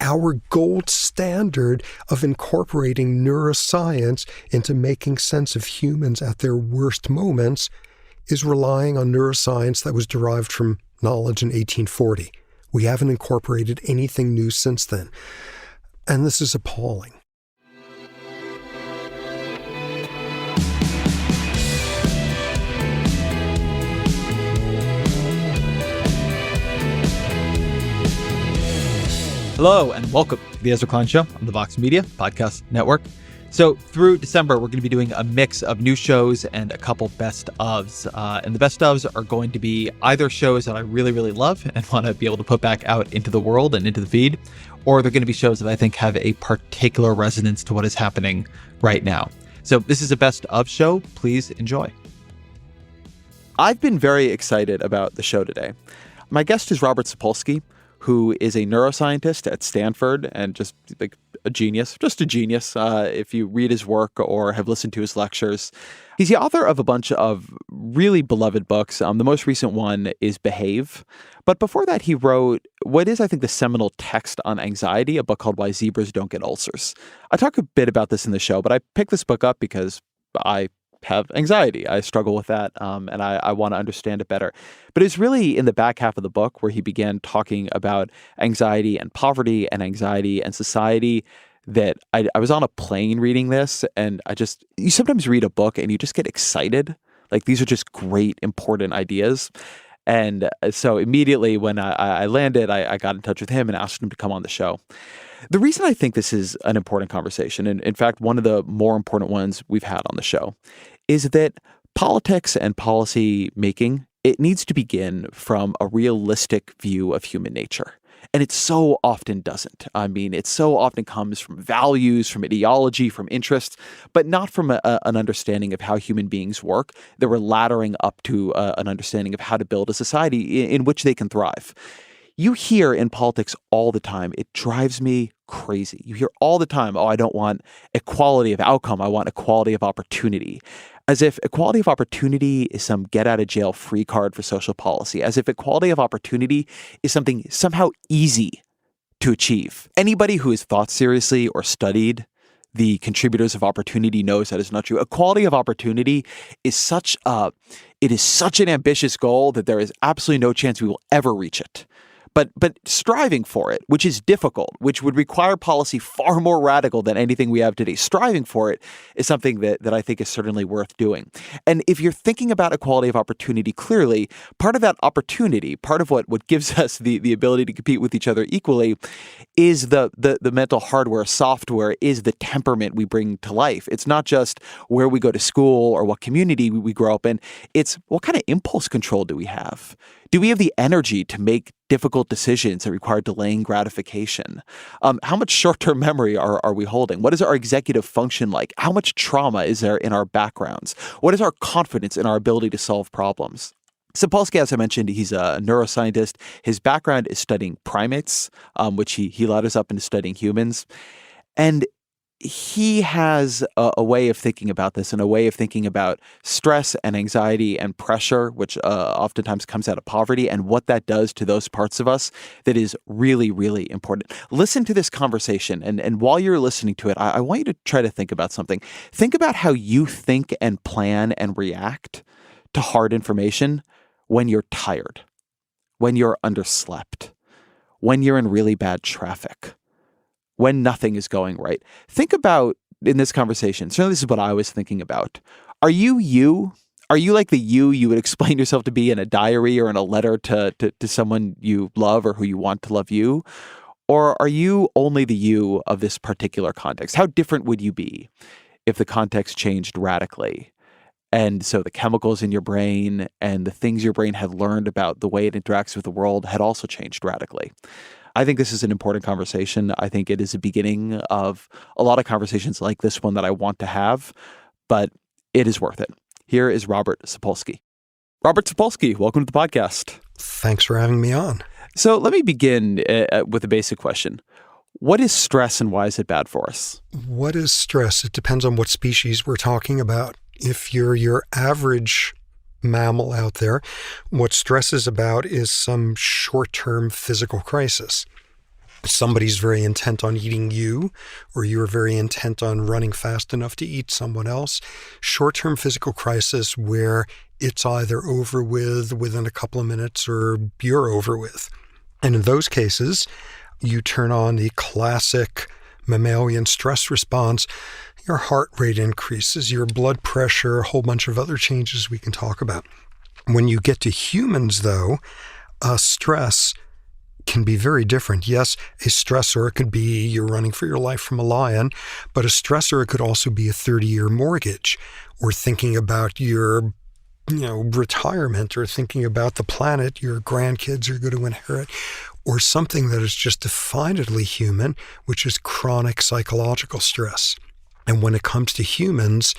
our gold standard of incorporating neuroscience into making sense of humans at their worst moments is relying on neuroscience that was derived from knowledge in 1840. We haven't incorporated anything new since then. And this is appalling. Hello and welcome to the Ezra Klein Show on the Vox Media Podcast Network. So through December, we're going to be doing a mix of new shows and a couple best ofs. And the best ofs are going to be either shows that I really, really love and want to be able to put back out into the world and into the feed, or they're going to be shows that I think have a particular resonance to what is happening right now. So this is a best of show. Please enjoy. I've been very excited about the show today. My guest is Robert Sapolsky, who is a neuroscientist at Stanford and just like a genius, if you read his work or have listened to his lectures. He's the author of a bunch of really beloved books. The most recent one is Behave. But before that, he wrote what is, I think, the seminal text on anxiety, a book called Why Zebras Don't Get Ulcers. I talk a bit about this in the show, but I picked this book up because I have anxiety. I struggle with that, and I want to understand it better. But it's really in the back half of the book where he began talking about anxiety and poverty and anxiety and society that I was on a plane reading this, and you sometimes read a book and you just get excited. Like, these are just great, important ideas. And so immediately when I landed, I got in touch with him and asked him to come on the show. The reason I think this is an important conversation, and in fact, one of the more important ones we've had on the show, is that politics and policy making, it needs to begin from a realistic view of human nature. And it so often doesn't. I mean, it so often comes from values, from ideology, from interests, but not from an understanding of how human beings work that we're laddering up to an understanding of how to build a society in which they can thrive. You hear in politics all the time, it drives me crazy. You hear all the time, I don't want equality of outcome, I want equality of opportunity. As if equality of opportunity is some get-out-of-jail-free card for social policy. As if equality of opportunity is something somehow easy to achieve. Anybody who has thought seriously or studied the contributors of opportunity knows that is not true. Equality of opportunity is such an ambitious goal that there is absolutely no chance we will ever reach it. But striving for it, which is difficult, which would require policy far more radical than anything we have today, striving for it is something that I think is certainly worth doing. And if you're thinking about equality of opportunity clearly, part of that opportunity, part of what gives us the ability to compete with each other equally is the mental hardware, software, is the temperament we bring to life. It's not just where we go to school or what community we grow up in. It's what kind of impulse control do we have? Do we have the energy to make difficult decisions that require delaying gratification? How much short-term memory are we holding? What is our executive function like? How much trauma is there in our backgrounds? What is our confidence in our ability to solve problems? Sapolsky, as I mentioned, he's a neuroscientist. His background is studying primates, which he led us up into studying humans. And he has a way of thinking about this and a way of thinking about stress and anxiety and pressure, which oftentimes comes out of poverty, and what that does to those parts of us that is really, really important. Listen to this conversation. And while you're listening to it, I want you to try to think about something. Think about how you think and plan and react to hard information when you're tired, when you're underslept, when you're in really bad traffic, when nothing is going right. Think about, in this conversation, certainly this is what I was thinking about. Are you you? Are you like the you would explain yourself to be in a diary or in a letter to someone you love or who you want to love you? Or are you only the you of this particular context? How different would you be if the context changed radically? And so the chemicals in your brain and the things your brain had learned about the way it interacts with the world had also changed radically. I think this is an important conversation. I think it is a beginning of a lot of conversations like this one that I want to have, but it is worth it. Here is Robert Sapolsky. Robert Sapolsky, welcome to the podcast. Thanks for having me on. So let me begin with a basic question. What is stress and why is it bad for us? What is stress? It depends on what species we're talking about. If you're your average mammal out there, what stress is about is some short-term physical crisis. somebody's very intent on eating you, or you're very intent on running fast enough to eat someone else. Short-term physical crisis where it's either over with within a couple of minutes or you're over with. And in those cases, you turn on the classic mammalian stress response. Your heart rate increases, your blood pressure, a whole bunch of other changes we can talk about. When you get to humans, though, stress can be very different. Yes, a stressor could be you're running for your life from a lion, but a stressor could also be a 30-year mortgage, or thinking about your retirement, or thinking about the planet your grandkids are going to inherit, or something that is just definedly human, which is chronic psychological stress. And when it comes to humans,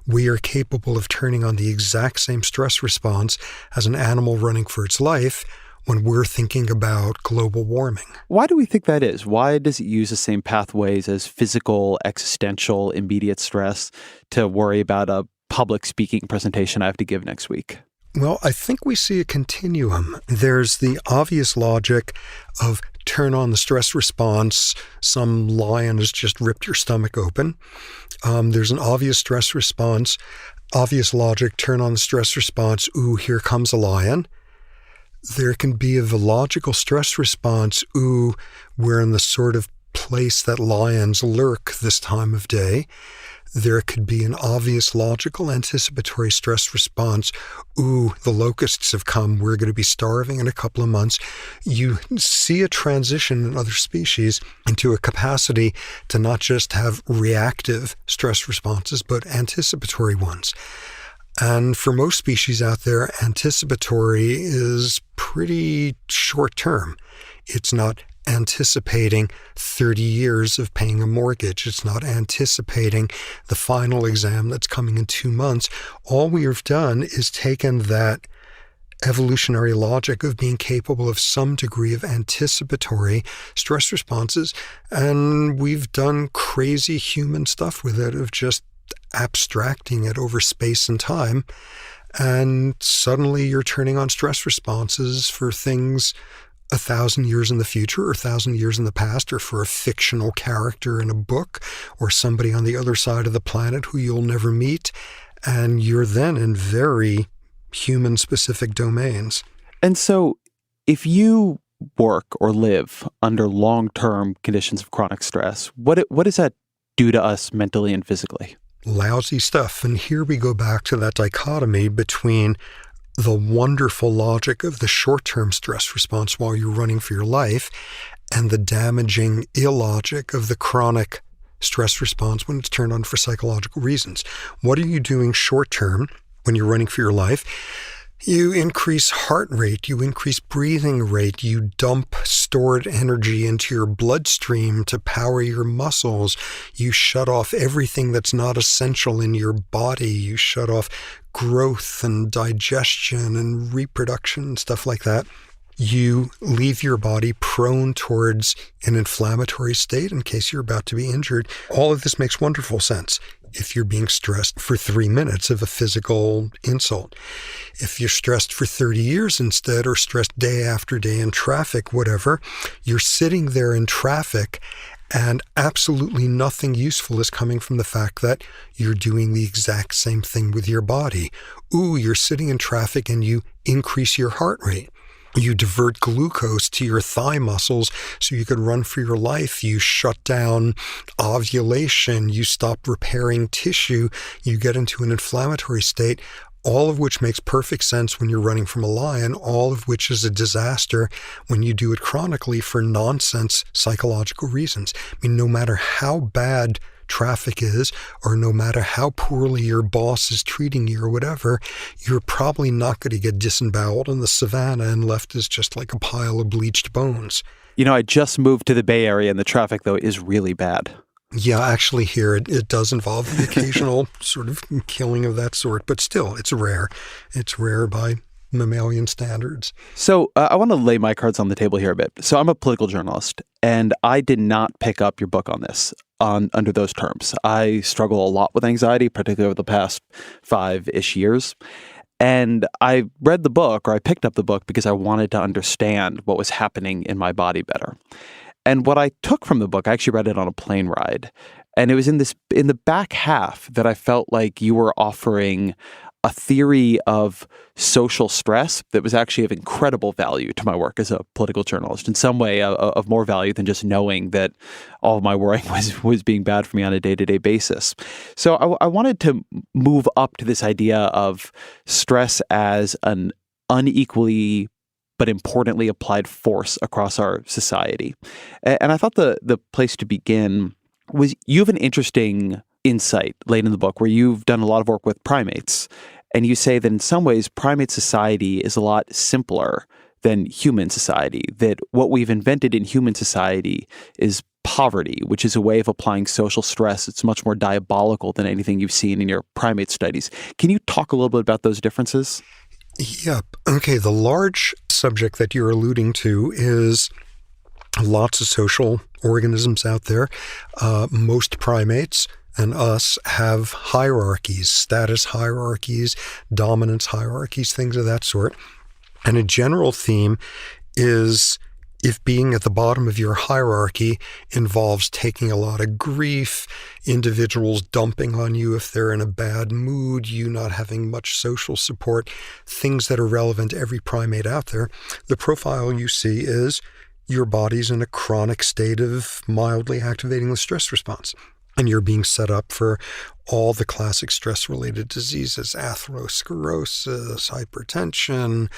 we are capable of turning on the exact same stress response as an animal running for its life when we're thinking about global warming. Why do we think that is? Why does it use the same pathways as physical, existential, immediate stress to worry about a public speaking presentation I have to give next week? Well, I think we see a continuum. There's the obvious logic of turn on the stress response. Some lion has just ripped your stomach open. There's an obvious stress response, obvious logic, turn on the stress response. Ooh, here comes a lion. There can be a logical stress response. Ooh, we're in the sort of place that lions lurk this time of day. There could be an obvious logical anticipatory stress response. Ooh, the locusts have come. We're going to be starving in a couple of months. You see a transition in other species into a capacity to not just have reactive stress responses, but anticipatory ones. And for most species out there, anticipatory is pretty short term. It's not anticipating 30 years of paying a mortgage. It's not anticipating the final exam that's coming in 2 months. All we have done is taken that evolutionary logic of being capable of some degree of anticipatory stress responses, and we've done crazy human stuff with it of just abstracting it over space and time, and suddenly you're turning on stress responses for things 1,000 years in the future or 1,000 years in the past, or for a fictional character in a book or somebody on the other side of the planet who you'll never meet, and you're then in very human-specific domains. And so if you work or live under long-term conditions of chronic stress, what does that do to us mentally and physically? Lousy stuff. And here we go back to that dichotomy between the wonderful logic of the short-term stress response while you're running for your life and the damaging illogic of the chronic stress response when it's turned on for psychological reasons. What are you doing short-term when you're running for your life? You increase heart rate, you increase breathing rate, you dump stored energy into your bloodstream to power your muscles, you shut off everything that's not essential in your body, you shut off growth and digestion and reproduction and stuff like that. You leave your body prone towards an inflammatory state in case you're about to be injured. All of this makes wonderful sense if you're being stressed for 3 minutes of a physical insult. If you're stressed for 30 years instead, or stressed day after day in traffic, whatever, you're sitting there in traffic and absolutely nothing useful is coming from the fact that you're doing the exact same thing with your body. Ooh, you're sitting in traffic and you increase your heart rate. You divert glucose to your thigh muscles so you could run for your life. You shut down ovulation. You stop repairing tissue. You get into an inflammatory state, all of which makes perfect sense when you're running from a lion, all of which is a disaster when you do it chronically for nonsense psychological reasons. I mean, no matter how bad traffic is, or no matter how poorly your boss is treating you or whatever, you're probably not going to get disemboweled in the savannah and left as just like a pile of bleached bones. You know, I just moved to the Bay Area and the traffic, though, is really bad. Yeah, actually here it does involve the occasional sort of killing of that sort, but still, it's rare. It's rare by mammalian standards. So I want to lay my cards on the table here a bit. So I'm a political journalist, and I did not pick up your book on this under those terms. I struggle a lot with anxiety, particularly over the past 5-ish years. And I read the book, or I picked up the book, because I wanted to understand what was happening in my body better. And what I took from the book, I actually read it on a plane ride. And it was in the back half that I felt like you were offering a theory of social stress that was actually of incredible value to my work as a political journalist, in some way of more value than just knowing that all of my worrying was being bad for me on a day-to-day basis. So I wanted to move up to this idea of stress as an unequally but importantly applied force across our society. And I thought the place to begin was you have an interesting insight late in the book where you've done a lot of work with primates. And you say that in some ways, primate society is a lot simpler than human society, that what we've invented in human society is poverty, which is a way of applying social stress. It's much more diabolical than anything you've seen in your primate studies. Can you talk a little bit about those differences? Yep. Okay, the large subject that you're alluding to is lots of social organisms out there. Most primates and us have hierarchies, status hierarchies, dominance hierarchies, things of that sort. And a general theme is if being at the bottom of your hierarchy involves taking a lot of grief, individuals dumping on you if they're in a bad mood, you not having much social support, things that are relevant to every primate out there, the profile you see is your body's in a chronic state of mildly activating the stress response. And you're being set up for all the classic stress-related diseases, atherosclerosis, hypertension,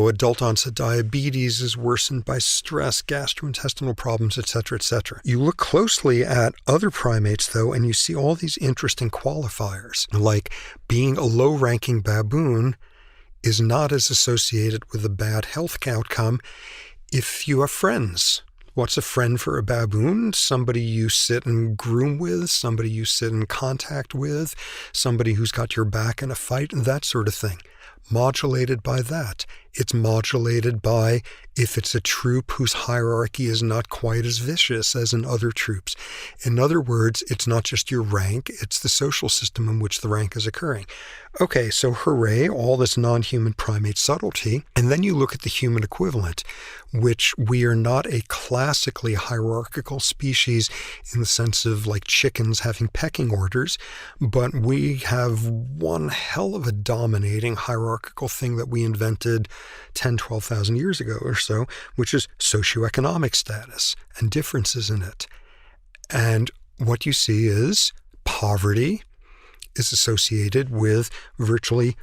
adult onset diabetes is worsened by stress, gastrointestinal problems, et cetera, et cetera. You look closely at other primates, though, and you see all these interesting qualifiers, like being a low-ranking baboon is not as associated with a bad health outcome if you have friends. What's a friend for a baboon? Somebody you sit and groom with, somebody you sit in contact with, somebody who's got your back in a fight, and that sort of thing. Modulated by that. It's modulated by if it's a troop whose hierarchy is not quite as vicious as in other troops. In other words, it's not just your rank, it's the social system in which the rank is occurring. Okay, so hooray, all this non-human primate subtlety. And then you look at the human equivalent, which we are not a classically hierarchical species in the sense of like chickens having pecking orders, but we have one hell of a dominating hierarchical thing that we invented 10, 12,000 years ago or so, which is socioeconomic status and differences in it. And what you see is poverty is associated with virtually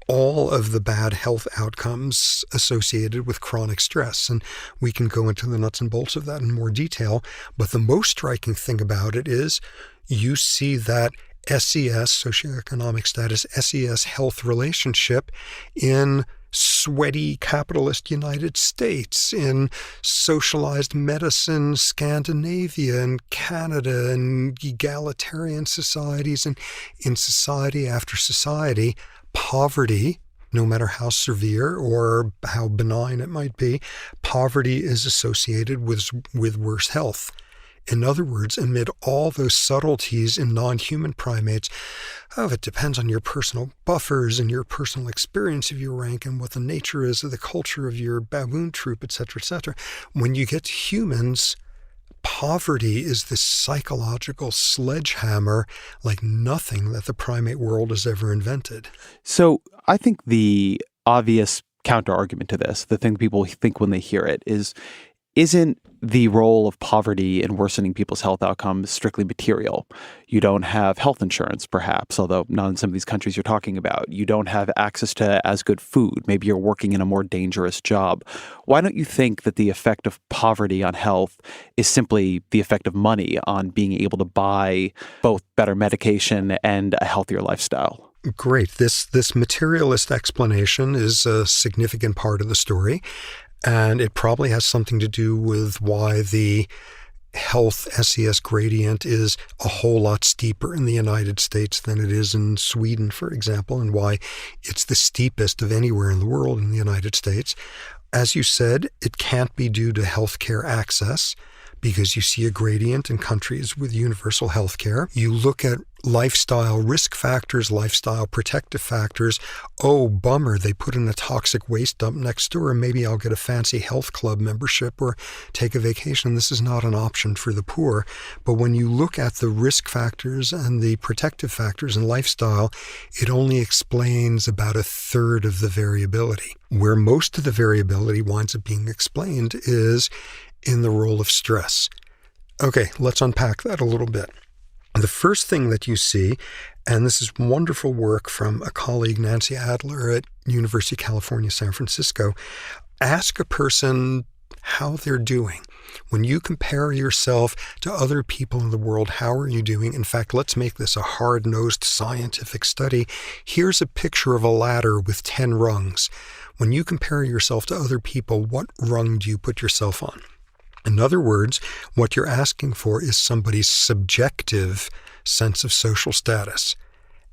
all of the bad health outcomes associated with chronic stress. And we can go into the nuts and bolts of that in more detail. But the most striking thing about it is you see that SES, socioeconomic status, SES health relationship in sweaty capitalist United States, in socialized medicine, Scandinavia and Canada and egalitarian societies, and in society after society, poverty, no matter how severe or how benign it might be, poverty is associated with worse health. In other words, amid all those subtleties in non-human primates, it depends on your personal buffers and your personal experience of your rank and what the nature is of the culture of your baboon troop, et cetera, when you get to humans, poverty is this psychological sledgehammer like nothing that the primate world has ever invented. So I think the obvious counter-argument to this, the thing people think when they hear it is, isn't the role of poverty in worsening people's health outcomes strictly material? You don't have health insurance, perhaps, although not in some of these countries you're talking about. You don't have access to as good food. Maybe you're working in a more dangerous job. Why don't you think that the effect of poverty on health is simply the effect of money on being able to buy both better medication and a healthier lifestyle? Great. This materialist explanation is a significant part of the story. And it probably has something to do with why the health SES gradient is a whole lot steeper in the United States than it is in Sweden, for example, and why it's the steepest of anywhere in the world in the United States. As you said, it can't be due to healthcare access, because you see a gradient in countries with universal health care. You look at lifestyle risk factors, lifestyle protective factors. Oh, bummer, they put in a toxic waste dump next door. Maybe I'll get a fancy health club membership or take a vacation. This is not an option for the poor. But when you look at the risk factors and the protective factors in lifestyle, it only explains about a third of the variability. Where most of the variability winds up being explained is in the role of stress. Okay, let's unpack that a little bit. The first thing that you see, and this is wonderful work from a colleague, Nancy Adler at University of California, San Francisco, ask a person how they're doing. When you compare yourself to other people in the world, how are you doing? In fact, let's make this a hard-nosed scientific study. Here's a picture of a ladder with 10 rungs. When you compare yourself to other people, what rung do you put yourself on? In other words, what you're asking for is somebody's subjective sense of social status.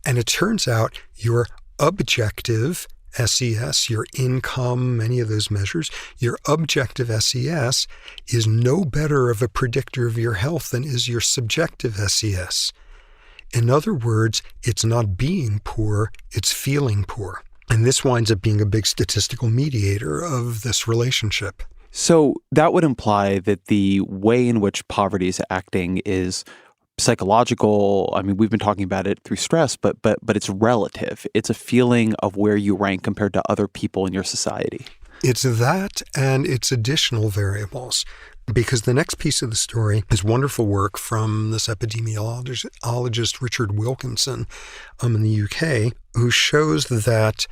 And it turns out your objective SES, your income, any of those measures, your objective SES is no better of a predictor of your health than is your subjective SES. In other words, it's not being poor, it's feeling poor. And this winds up being a big statistical mediator of this relationship. So that would imply that the way in which poverty is acting is psychological. I mean, we've been talking about it through stress, but it's relative. It's a feeling of where you rank compared to other people in your society. It's that and it's additional variables. Because the next piece of the story is wonderful work from this epidemiologist Richard Wilkinson in the UK, who shows that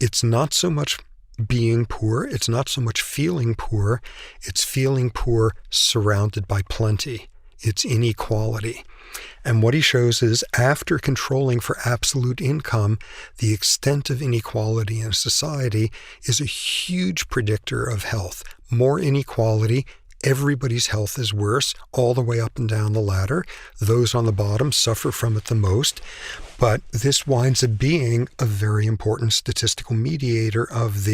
it's not so much being poor, it's not so much feeling poor, it's feeling poor surrounded by plenty. It's inequality. And what he shows is after controlling for absolute income, the extent of inequality in a society is a huge predictor of health. More inequality, everybody's health is worse all the way up and down the ladder. Those on the bottom suffer from it the most. But this winds up being a very important statistical mediator of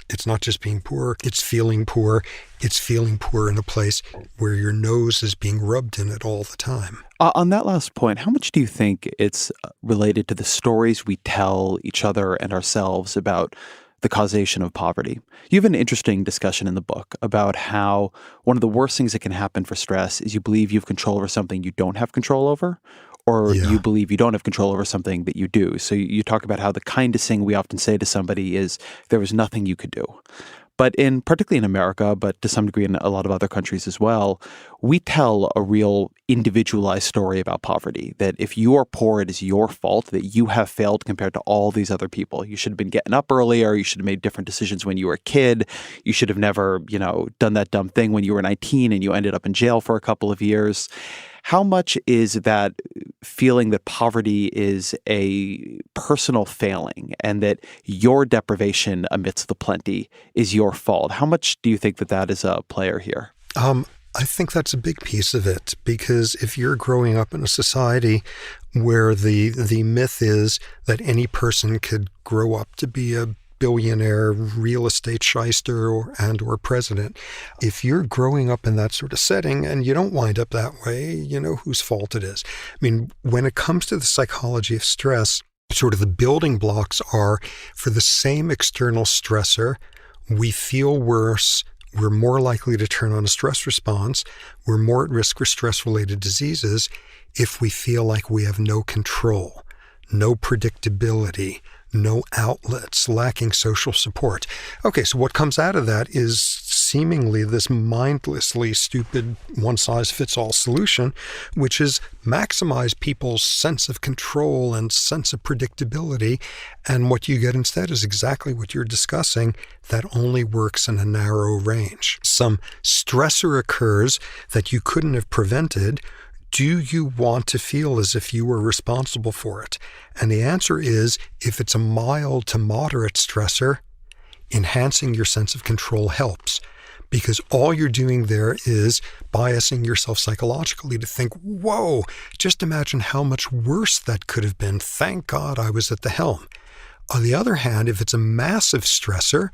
it's not just being poor, it's feeling poor. It's feeling poor in a place where your nose is being rubbed in it all the time. On that last point, how much do you think it's related to the stories we tell each other and ourselves about the causation of poverty? You have an interesting discussion in the book about how one of the worst things that can happen for stress is you believe you have control over something you don't have control over, or you believe you don't have control over something that you do. So you talk about how the kindest thing we often say to somebody is, there was nothing you could do. But particularly in America, but to some degree in a lot of other countries as well, we tell a real individualized story about poverty, that if you are poor, it is your fault, that you have failed compared to all these other people. You should have been getting up earlier. You should have made different decisions when you were a kid. You should have never, done that dumb thing when you were 19 and you ended up in jail for a couple of years. How much is that feeling that poverty is a personal failing and that your deprivation amidst the plenty is your fault? How much do you think that is a player here? I think that's a big piece of it, because if you're growing up in a society where the myth is that any person could grow up to be a billionaire real estate shyster or president. If you're growing up in that sort of setting and you don't wind up that way, you know whose fault it is. I mean, when it comes to the psychology of stress, sort of the building blocks are for the same external stressor, we feel worse, we're more likely to turn on a stress response, we're more at risk for stress-related diseases if we feel like we have no control, no predictability, no outlets, lacking social support. Okay, so what comes out of that is seemingly this mindlessly stupid one-size-fits-all solution, which is maximize people's sense of control and sense of predictability. And what you get instead is exactly what you're discussing, that only works in a narrow range. Some stressor occurs that you couldn't have prevented. Do you want to feel as if you were responsible for it? And the answer is, if it's a mild to moderate stressor, enhancing your sense of control helps. Because all you're doing there is biasing yourself psychologically to think, whoa, just imagine how much worse that could have been. Thank God I was at the helm. On the other hand, if it's a massive stressor,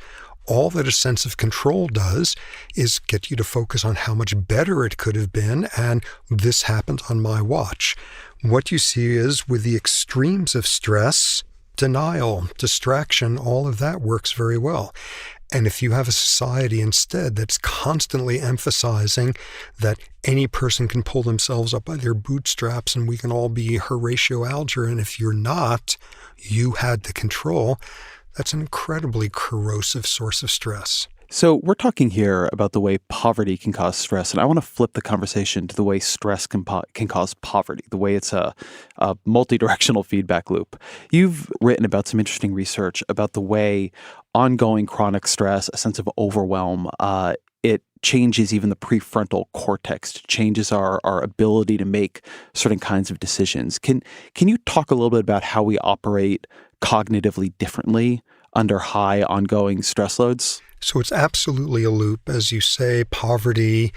all that a sense of control does is get you to focus on how much better it could have been, and this happened on my watch. What you see is with the extremes of stress, denial, distraction, all of that works very well. And if you have a society instead that's constantly emphasizing that any person can pull themselves up by their bootstraps and we can all be Horatio Alger, and if you're not, you had the control, that's an incredibly corrosive source of stress. So we're talking here about the way poverty can cause stress, and I want to flip the conversation to the way stress can cause poverty, the way it's a multi-directional feedback loop. You've written about some interesting research about the way ongoing chronic stress, a sense of overwhelm, it changes even the prefrontal cortex, changes our ability to make certain kinds of decisions. Can you talk a little bit about how we operate cognitively differently under high ongoing stress loads? So it's absolutely a loop. As you say, poverty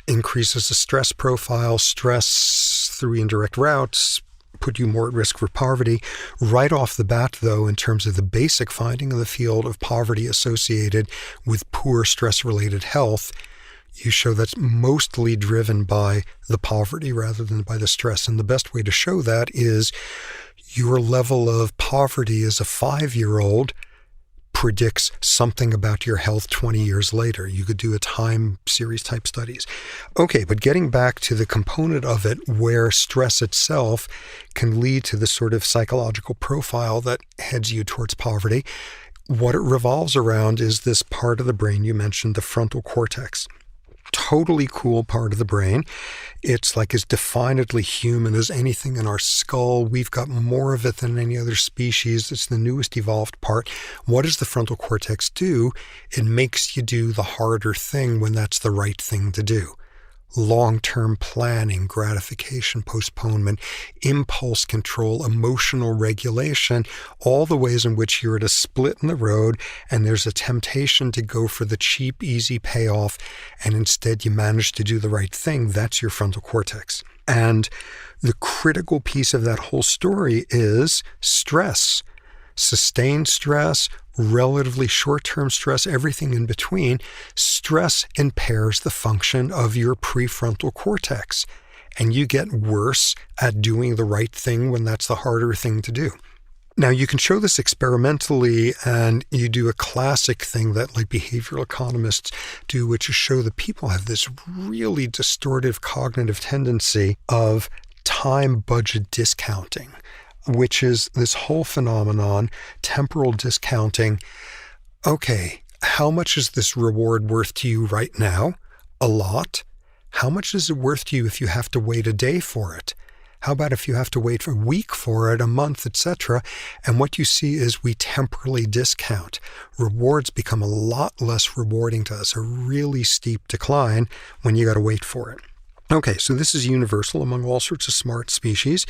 increases the stress profile. Stress through indirect routes put you more at risk for poverty. Right off the bat, though, in terms of the basic finding of the field of poverty associated with poor stress-related health, you show that's mostly driven by the poverty rather than by the stress. And the best way to show that is your level of poverty as a 5-year-old predicts something about your health 20 years later. You could do a time series type studies. Okay, but getting back to the component of it where stress itself can lead to the sort of psychological profile that heads you towards poverty, what it revolves around is this part of the brain you mentioned, the frontal cortex. Totally cool part of the brain. It's like as definedly human as anything in our skull. We've got more of it than any other species. It's the newest evolved part. What does the frontal cortex do? It makes you do the harder thing when that's the right thing to do. Long-term planning, gratification, postponement, impulse control, emotional regulation, all the ways in which you're at a split in the road and there's a temptation to go for the cheap, easy payoff, and instead you manage to do the right thing. That's your frontal cortex. And the critical piece of that whole story is stress. Sustained stress, relatively short-term stress, everything in between. Stress impairs the function of your prefrontal cortex, and you get worse at doing the right thing when that's the harder thing to do. Now, you can show this experimentally, and you do a classic thing that like behavioral economists do, which is show that people have this really distortive cognitive tendency of time budget discounting, which is this whole phenomenon, temporal discounting. Okay, how much is this reward worth to you right now? A lot. How much is it worth to you if you have to wait a day for it? How about if you have to wait for a week for it, a month, etc.? And what you see is we temporally discount. Rewards become a lot less rewarding to us, a really steep decline when you got to wait for it. Okay, so this is universal among all sorts of smart species.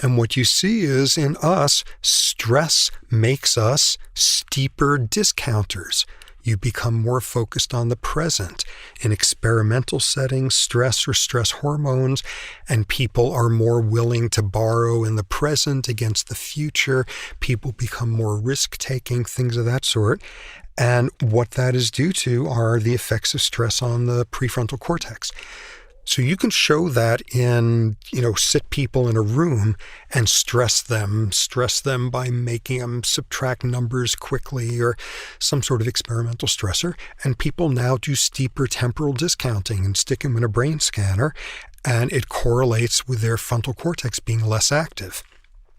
And what you see is in us, stress makes us steeper discounters. You become more focused on the present. In experimental settings, stress or stress hormones, and people are more willing to borrow in the present against the future. People become more risk-taking, things of that sort. And what that is due to are the effects of stress on the prefrontal cortex. So you can show that in, sit people in a room and stress them by making them subtract numbers quickly or some sort of experimental stressor. And people now do steeper temporal discounting and stick them in a brain scanner, and it correlates with their frontal cortex being less active.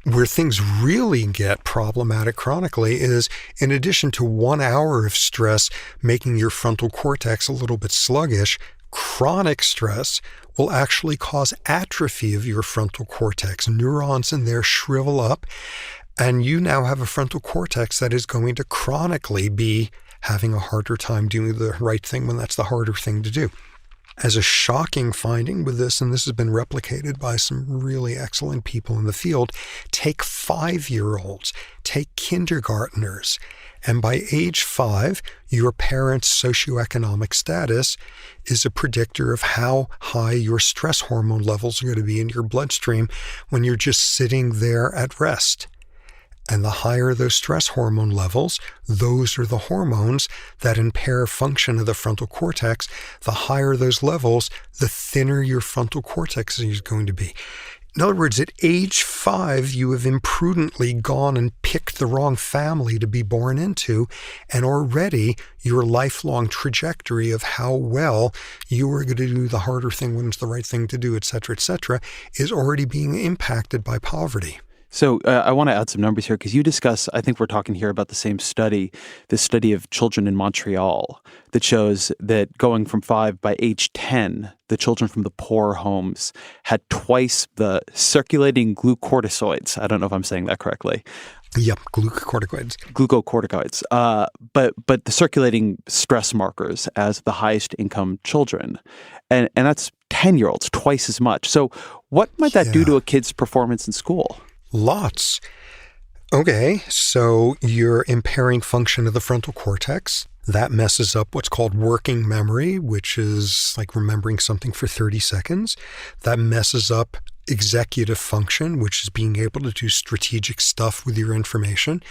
Where things really get problematic chronically is, in addition to 1 hour of stress making your frontal cortex a little bit sluggish, chronic stress will actually cause atrophy of your frontal cortex. Neurons in there shrivel up, and you now have a frontal cortex that is going to chronically be having a harder time doing the right thing when that's the harder thing to do. As a shocking finding with this, and this has been replicated by some really excellent people in the field, take 5-year-olds, take kindergartners, and by age 5, your parents' socioeconomic status is a predictor of how high your stress hormone levels are going to be in your bloodstream when you're just sitting there at rest. And the higher those stress hormone levels, those are the hormones that impair function of the frontal cortex. The higher those levels, the thinner your frontal cortex is going to be. In other words, at age 5, you have imprudently gone and picked the wrong family to be born into, and already your lifelong trajectory of how well you are going to do the harder thing when it's the right thing to do, et cetera, is already being impacted by poverty. So I want to add some numbers here because you discuss, I think we're talking here about the same study, this study of children in Montreal that shows that going from 5, by age 10, the children from the poor homes had twice the circulating glucocorticoids. I don't know if I'm saying that correctly. Yep, glucocorticoids. Glucocorticoids, but the circulating stress markers as the highest income children. And that's 10-year-olds, twice as much. So what might that do to a kid's performance in school? Lots. Okay, so you're impairing function of the frontal cortex. That messes up what's called working memory, which is like remembering something for 30 seconds. That messes up executive function, which is being able to do strategic stuff with your information.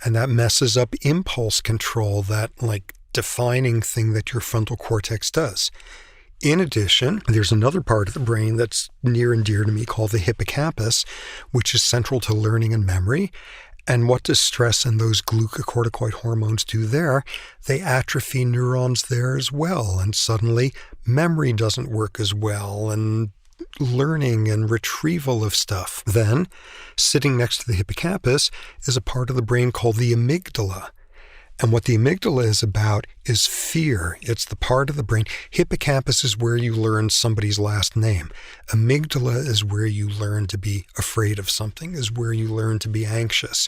And that messes up impulse control, that like defining thing that your frontal cortex does. In addition, there's another part of the brain that's near and dear to me called the hippocampus, which is central to learning and memory. And what does stress and those glucocorticoid hormones do there? They atrophy neurons there as well. And suddenly memory doesn't work as well, and learning and retrieval of stuff. Then, sitting next to the hippocampus is a part of the brain called the amygdala. And what the amygdala is about is fear. It's the part of the brain. Hippocampus is where you learn somebody's last name. Amygdala is where you learn to be afraid of something, is where you learn to be anxious.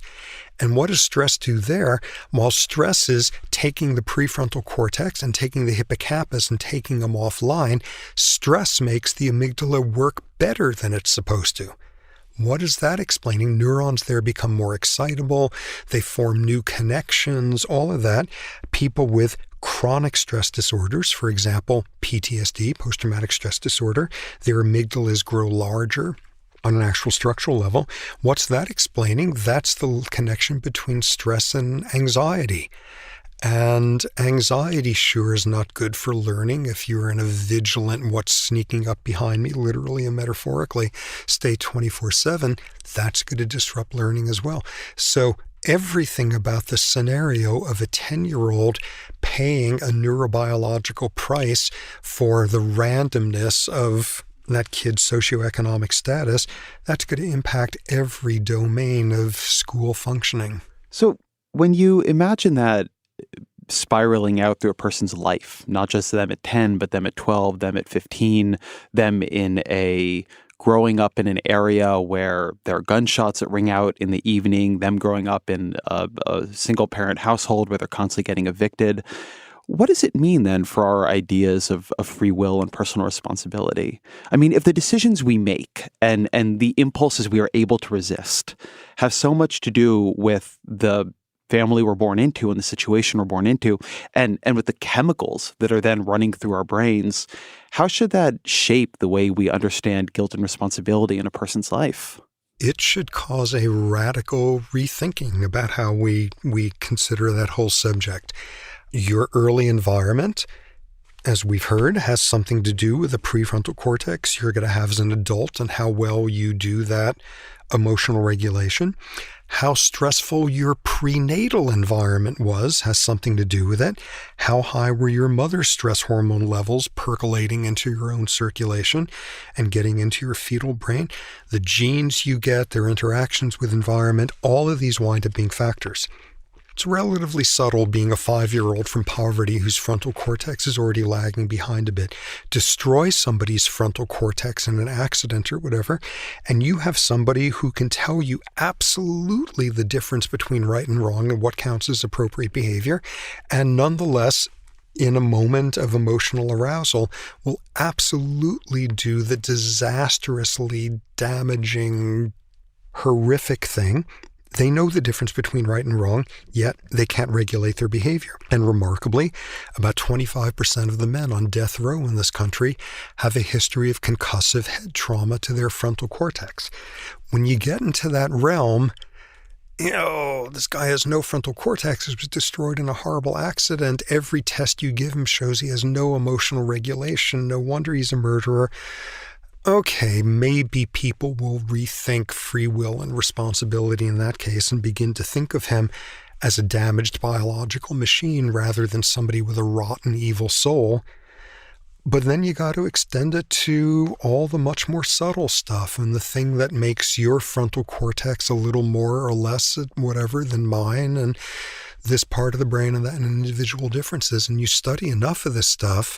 And what does stress do there? While stress is taking the prefrontal cortex and taking the hippocampus and taking them offline, stress makes the amygdala work better than it's supposed to. What is that explaining? Neurons there become more excitable. They form new connections, all of that. People with chronic stress disorders, for example, PTSD, post-traumatic stress disorder, their amygdalas grow larger on an actual structural level. What's that explaining? That's the connection between stress and anxiety. And anxiety sure is not good for learning. If you're in a vigilant, what's sneaking up behind me, literally and metaphorically, stay 24/7, that's going to disrupt learning as well. So everything about the scenario of a 10-year-old paying a neurobiological price for the randomness of that kid's socioeconomic status, that's going to impact every domain of school functioning. So when you imagine that spiraling out through a person's life, not just them at 10, but them at 12, them at 15, them in a growing up in an area where there are gunshots that ring out in the evening, them growing up in a single-parent household where they're constantly getting evicted. What does it mean then for our ideas of free will and personal responsibility? I mean, if the decisions we make and the impulses we are able to resist have so much to do with the family we're born into and the situation we're born into, and with the chemicals that are then running through our brains, how should that shape the way we understand guilt and responsibility in a person's life? It should cause a radical rethinking about how we consider that whole subject. Your early environment, as we've heard, has something to do with the prefrontal cortex you're going to have as an adult and how well you do that emotional regulation. How stressful your prenatal environment was has something to do with it. How high were your mother's stress hormone levels percolating into your own circulation and getting into your fetal brain? The genes you get, their interactions with environment, all of these wind up being factors. It's relatively subtle being a 5-year-old from poverty whose frontal cortex is already lagging behind a bit. Destroy somebody's frontal cortex in an accident or whatever, and you have somebody who can tell you absolutely the difference between right and wrong and what counts as appropriate behavior, and nonetheless, in a moment of emotional arousal, will absolutely do the disastrously damaging, horrific thing. They know the difference between right and wrong, yet they can't regulate their behavior. And remarkably, about 25% of the men on death row in this country have a history of concussive head trauma to their frontal cortex. When you get into that realm, this guy has no frontal cortex, he was destroyed in a horrible accident. Every test you give him shows he has no emotional regulation. No wonder he's a murderer. Okay, maybe people will rethink free will and responsibility in that case and begin to think of him as a damaged biological machine rather than somebody with a rotten, evil soul. But then you got to extend it to all the much more subtle stuff and the thing that makes your frontal cortex a little more or less whatever than mine, and this part of the brain and that and individual differences. And you study enough of this stuff,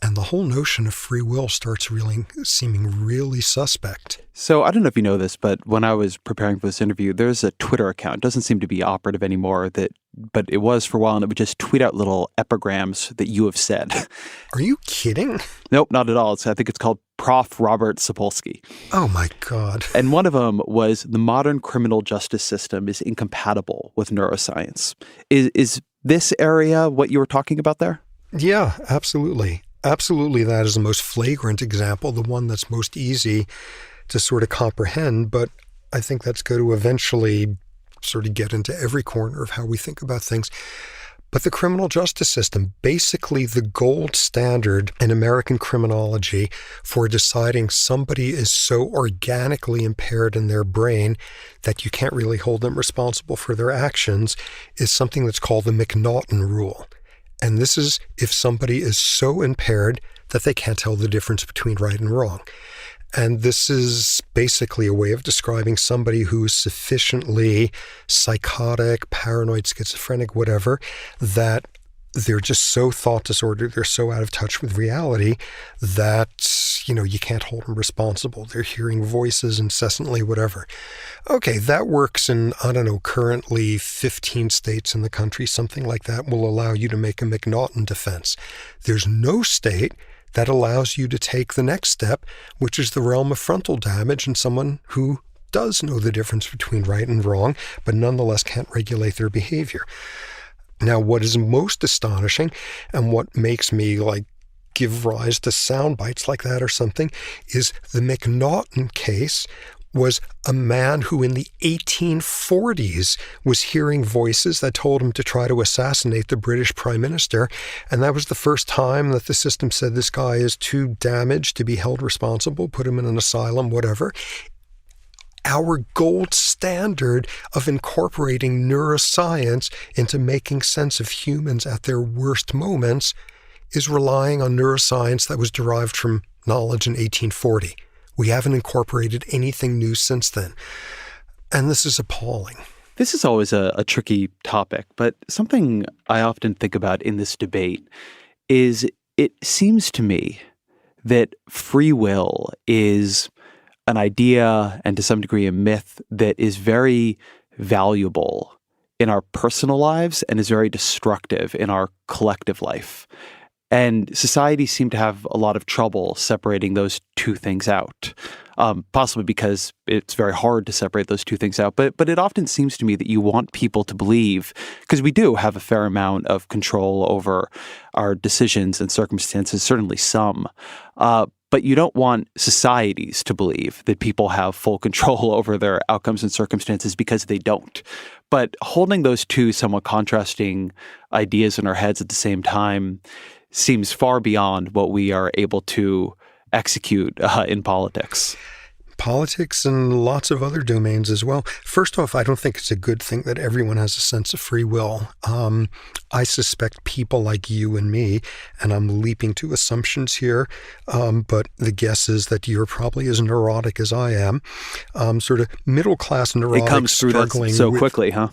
and the whole notion of free will starts really seeming really suspect. So I don't know if you know this, but when I was preparing for this interview, there's a Twitter account. It doesn't seem to be operative anymore, but it was for a while, and it would just tweet out little epigrams that you have said. Are you kidding? Nope, not at all. I think it's called Prof. Robert Sapolsky. Oh, my God. And one of them was, the modern criminal justice system is incompatible with neuroscience. Is this area what you were talking about there? Yeah, absolutely. Absolutely, that is the most flagrant example, the one that's most easy to sort of comprehend, but I think that's going to eventually sort of get into every corner of how we think about things. But the criminal justice system, basically the gold standard in American criminology for deciding somebody is so organically impaired in their brain that you can't really hold them responsible for their actions, is something that's called the McNaughton rule. And this is if somebody is so impaired that they can't tell the difference between right and wrong. And this is basically a way of describing somebody who is sufficiently psychotic, paranoid, schizophrenic, whatever, that they're just so thought disordered, they're so out of touch with reality that, you can't hold them responsible. They're hearing voices incessantly, whatever. Okay, that works in, currently 15 states in the country. Something like that will allow you to make a McNaughton defense. There's no state that allows you to take the next step, which is the realm of frontal damage, and someone who does know the difference between right and wrong, but nonetheless can't regulate their behavior. Now, what is most astonishing and what makes me give rise to sound bites like that or something is the McNaughton case was a man who in the 1840s was hearing voices that told him to try to assassinate the British Prime Minister. And that was the first time that the system said this guy is too damaged to be held responsible, put him in an asylum, whatever. Our gold standard of incorporating neuroscience into making sense of humans at their worst moments is relying on neuroscience that was derived from knowledge in 1840. We haven't incorporated anything new since then. And this is appalling. This is always a tricky topic, but something I often think about in this debate is it seems to me that free will is an idea and to some degree a myth that is very valuable in our personal lives and is very destructive in our collective life. And societies seem to have a lot of trouble separating those two things out, possibly because it's very hard to separate those two things out. But it often seems to me that you want people to believe, because we do have a fair amount of control over our decisions and circumstances, certainly some, but you don't want societies to believe that people have full control over their outcomes and circumstances, because they don't. But holding those two somewhat contrasting ideas in our heads at the same time seems far beyond what we are able to execute in politics. Politics and lots of other domains as well. First off, I don't think it's a good thing that everyone has a sense of free will. I suspect people like you and me, and I'm leaping to assumptions here, but the guess is that you're probably as neurotic as I am. Sort of middle-class neurotic. It comes through that so quickly, huh?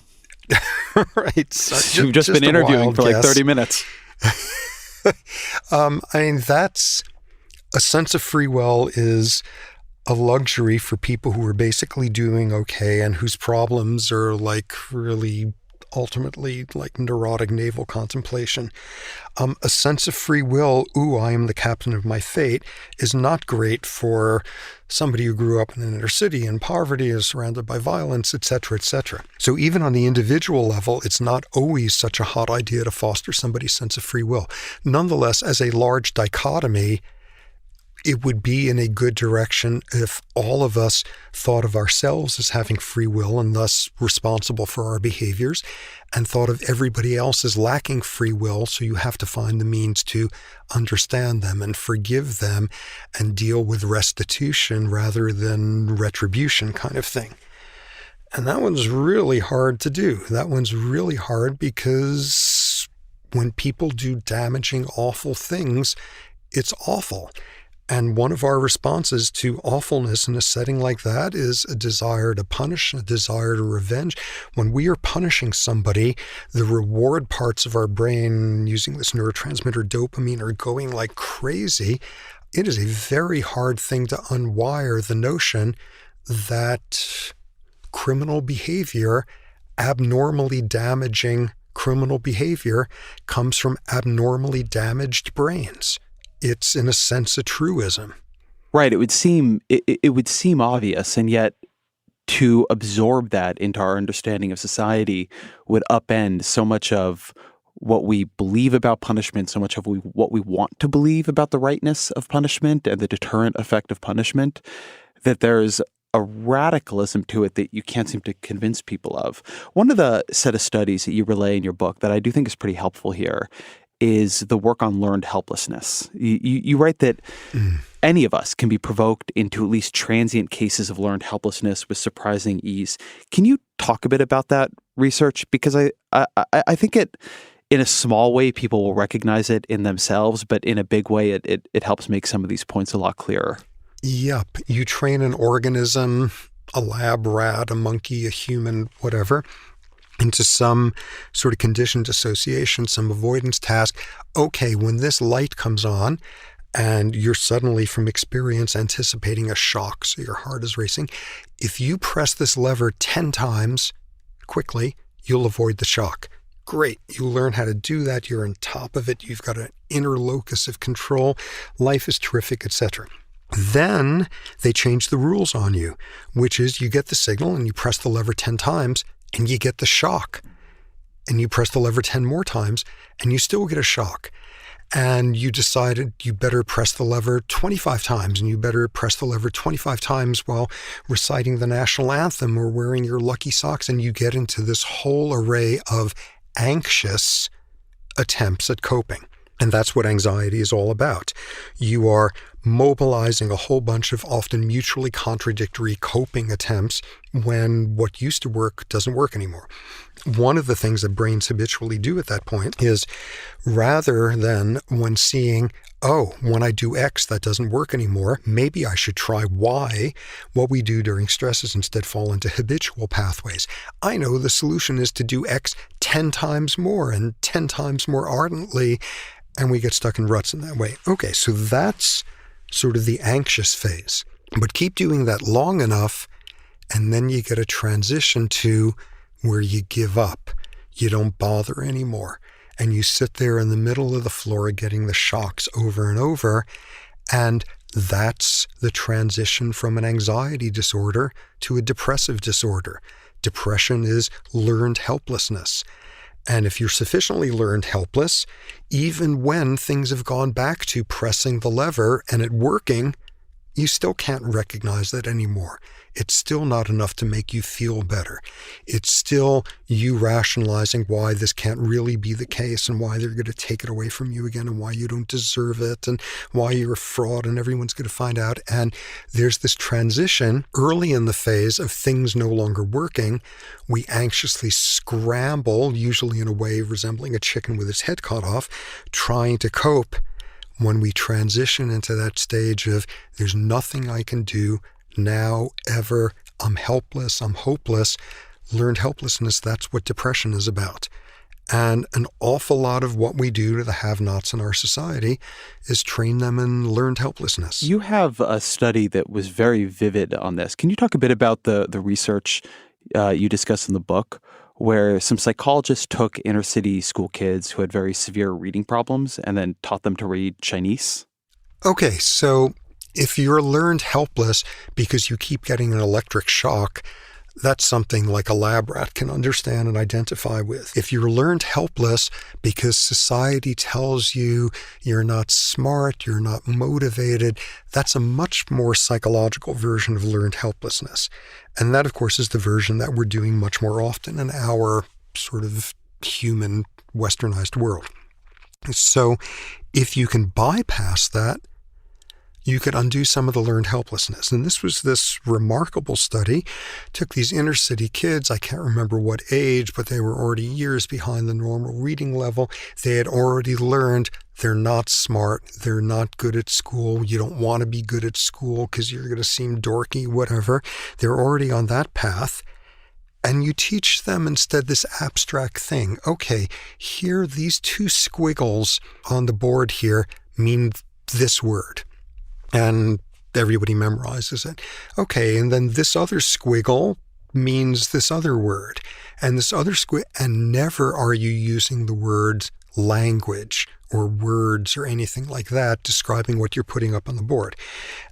Right. So You've just been interviewing for 30 minutes. That's a sense of free will is a luxury for people who are basically doing okay and whose problems are really ultimately neurotic navel contemplation. A sense of free will, I am the captain of my fate, is not great for somebody who grew up in an inner city in poverty, is surrounded by violence, etc., etc. So even on the individual level, it's not always such a hot idea to foster somebody's sense of free will. Nonetheless, as a large dichotomy, it would be in a good direction if all of us thought of ourselves as having free will and thus responsible for our behaviors, and thought of everybody else as lacking free will, so you have to find the means to understand them and forgive them and deal with restitution rather than retribution kind of thing. And that one's really hard to do. That one's really hard because when people do damaging, awful things, it's awful. And one of our responses to awfulness in a setting like that is a desire to punish, a desire to revenge. When we are punishing somebody, the reward parts of our brain, using this neurotransmitter dopamine, are going like crazy. It is a very hard thing to unwire the notion that criminal behavior, abnormally damaging criminal behavior, comes from abnormally damaged brains. It's, in a sense, a truism. Right. It would seem obvious, and yet to absorb that into our understanding of society would upend so much of what we believe about punishment, so much of what we want to believe about the rightness of punishment and the deterrent effect of punishment, that there's a radicalism to it that you can't seem to convince people of. One of the set of studies that you relay in your book that I do think is pretty helpful here is the work on learned helplessness. You write that any of us can be provoked into at least transient cases of learned helplessness with surprising ease. Can you talk a bit about that research? Because I think it, in a small way, people will recognize it in themselves, but in a big way, it helps make some of these points a lot clearer. Yep. You train an organism, a lab rat, a monkey, a human, whatever, into some sort of conditioned association, some avoidance task. Okay, when this light comes on and you're suddenly from experience anticipating a shock, so your heart is racing, if you press this lever 10 times quickly, you'll avoid the shock. Great. You learn how to do that. You're on top of it. You've got an inner locus of control. Life is terrific, etc. Then they change the rules on you, which is you get the signal and you press the lever 10 times and you get the shock. And you press the lever 10 more times and you still get a shock. And you decided you better press the lever 25 times and you better press the lever 25 times while reciting the national anthem or wearing your lucky socks, and you get into this whole array of anxious attempts at coping. And that's what anxiety is all about. You are mobilizing a whole bunch of often mutually contradictory coping attempts when what used to work doesn't work anymore. One of the things that brains habitually do at that point is, rather than when seeing, oh, when I do X, that doesn't work anymore, maybe I should try Y, what we do during stress is instead fall into habitual pathways. I know the solution is to do X 10 times more and 10 times more ardently, and we get stuck in ruts in that way. Okay, so that's sort of the anxious phase. But keep doing that long enough, and then you get a transition to where you give up. You don't bother anymore. And you sit there in the middle of the floor getting the shocks over and over. And that's the transition from an anxiety disorder to a depressive disorder. Depression is learned helplessness. And if you're sufficiently learned helpless, even when things have gone back to pressing the lever and it working, you still can't recognize that anymore. It's still not enough to make you feel better. It's still you rationalizing why this can't really be the case and why they're going to take it away from you again and why you don't deserve it and why you're a fraud and everyone's going to find out. And there's this transition early in the phase of things no longer working. We anxiously scramble, usually in a way resembling a chicken with its head cut off, trying to cope. When we transition into that stage of there's nothing I can do now, ever, I'm helpless, I'm hopeless, learned helplessness, that's what depression is about. And an awful lot of what we do to the have-nots in our society is train them in learned helplessness. You have a study that was very vivid on this. Can you talk a bit about the research you discuss in the book, where some psychologists took inner-city school kids who had very severe reading problems and then taught them to read Chinese? Okay, so if you're learned helpless because you keep getting an electric shock, That's something like a lab rat can understand and identify with. If you're learned helpless because society tells you you're not smart, you're not motivated, that's a much more psychological version of learned helplessness. And that, of course, is the version that we're doing much more often in our sort of human westernized world. So if you can bypass that, you could undo some of the learned helplessness. And this was this remarkable study. Took these inner city kids, I can't remember what age, but they were already years behind the normal reading level. They had already learned they're not smart, they're not good at school, you don't want to be good at school because you're going to seem dorky, whatever. They're already on that path. And you teach them instead this abstract thing. Okay, here, these two squiggles on the board here mean this word. And everybody memorizes it. Okay, and then this other squiggle means this other word. And this other squiggle, and never are you using the words language or words or anything like that describing what you're putting up on the board.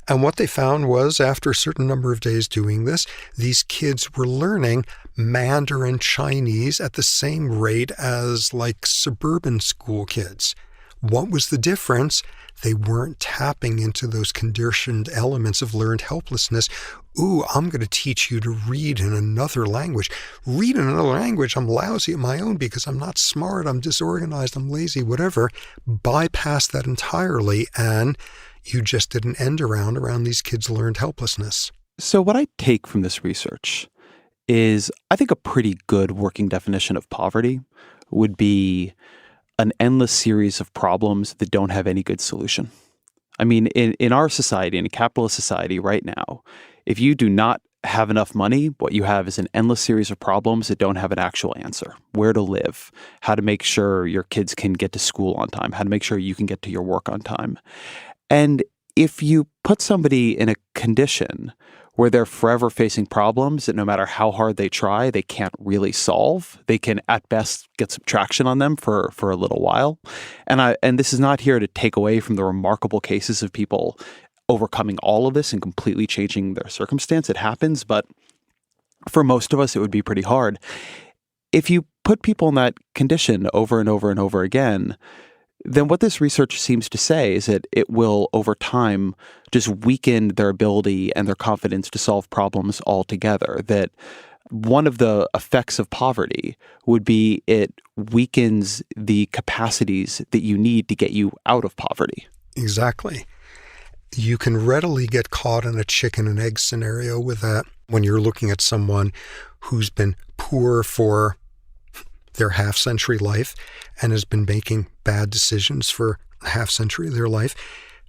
And what they found was, after a certain number of days doing this, these kids were learning Mandarin Chinese at the same rate as like suburban school kids. What was the difference? They weren't tapping into those conditioned elements of learned helplessness. Ooh, I'm going to teach you to read in another language. Read in another language, I'm lousy at my own because I'm not smart, I'm disorganized, I'm lazy, whatever. Bypass that entirely, and you just did an end around these kids' learned helplessness. So what I take from this research is, I think a pretty good working definition of poverty would be an endless series of problems that don't have any good solution. I mean, in our society, in a capitalist society right now, if you do not have enough money, what you have is an endless series of problems that don't have an actual answer. Where to live, how to make sure your kids can get to school on time, how to make sure you can get to your work on time. And if you put somebody in a condition where they're forever facing problems that no matter how hard they try, they can't really solve. They can at best get some traction on them for a little while. And this is not here to take away from the remarkable cases of people overcoming all of this and completely changing their circumstance. It happens, but for most of us, it would be pretty hard. If you put people in that condition over and over and over again, then what this research seems to say is that it will, over time, just weaken their ability and their confidence to solve problems altogether. That one of the effects of poverty would be it weakens the capacities that you need to get you out of poverty. Exactly. You can readily get caught in a chicken and egg scenario with that when you're looking at someone who's been poor for their half-century life and has been making bad decisions for a half-century of their life.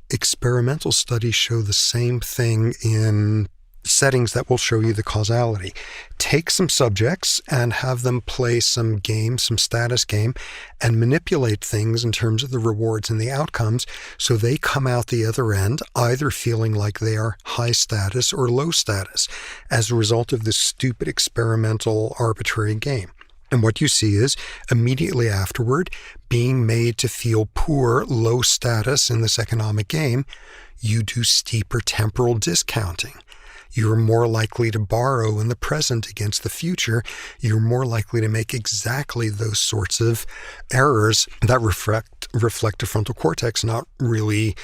Experimental studies show the same thing in settings that will show you the causality. Take some subjects and have them play some game, some status game, and manipulate things in terms of the rewards and the outcomes so they come out the other end either feeling like they are high status or low status as a result of this stupid experimental arbitrary game. And what you see is, immediately afterward, being made to feel poor, low status in this economic game, you do steeper temporal discounting. You're more likely to borrow in the present against the future. You're more likely to make exactly those sorts of errors that reflect a frontal cortex not really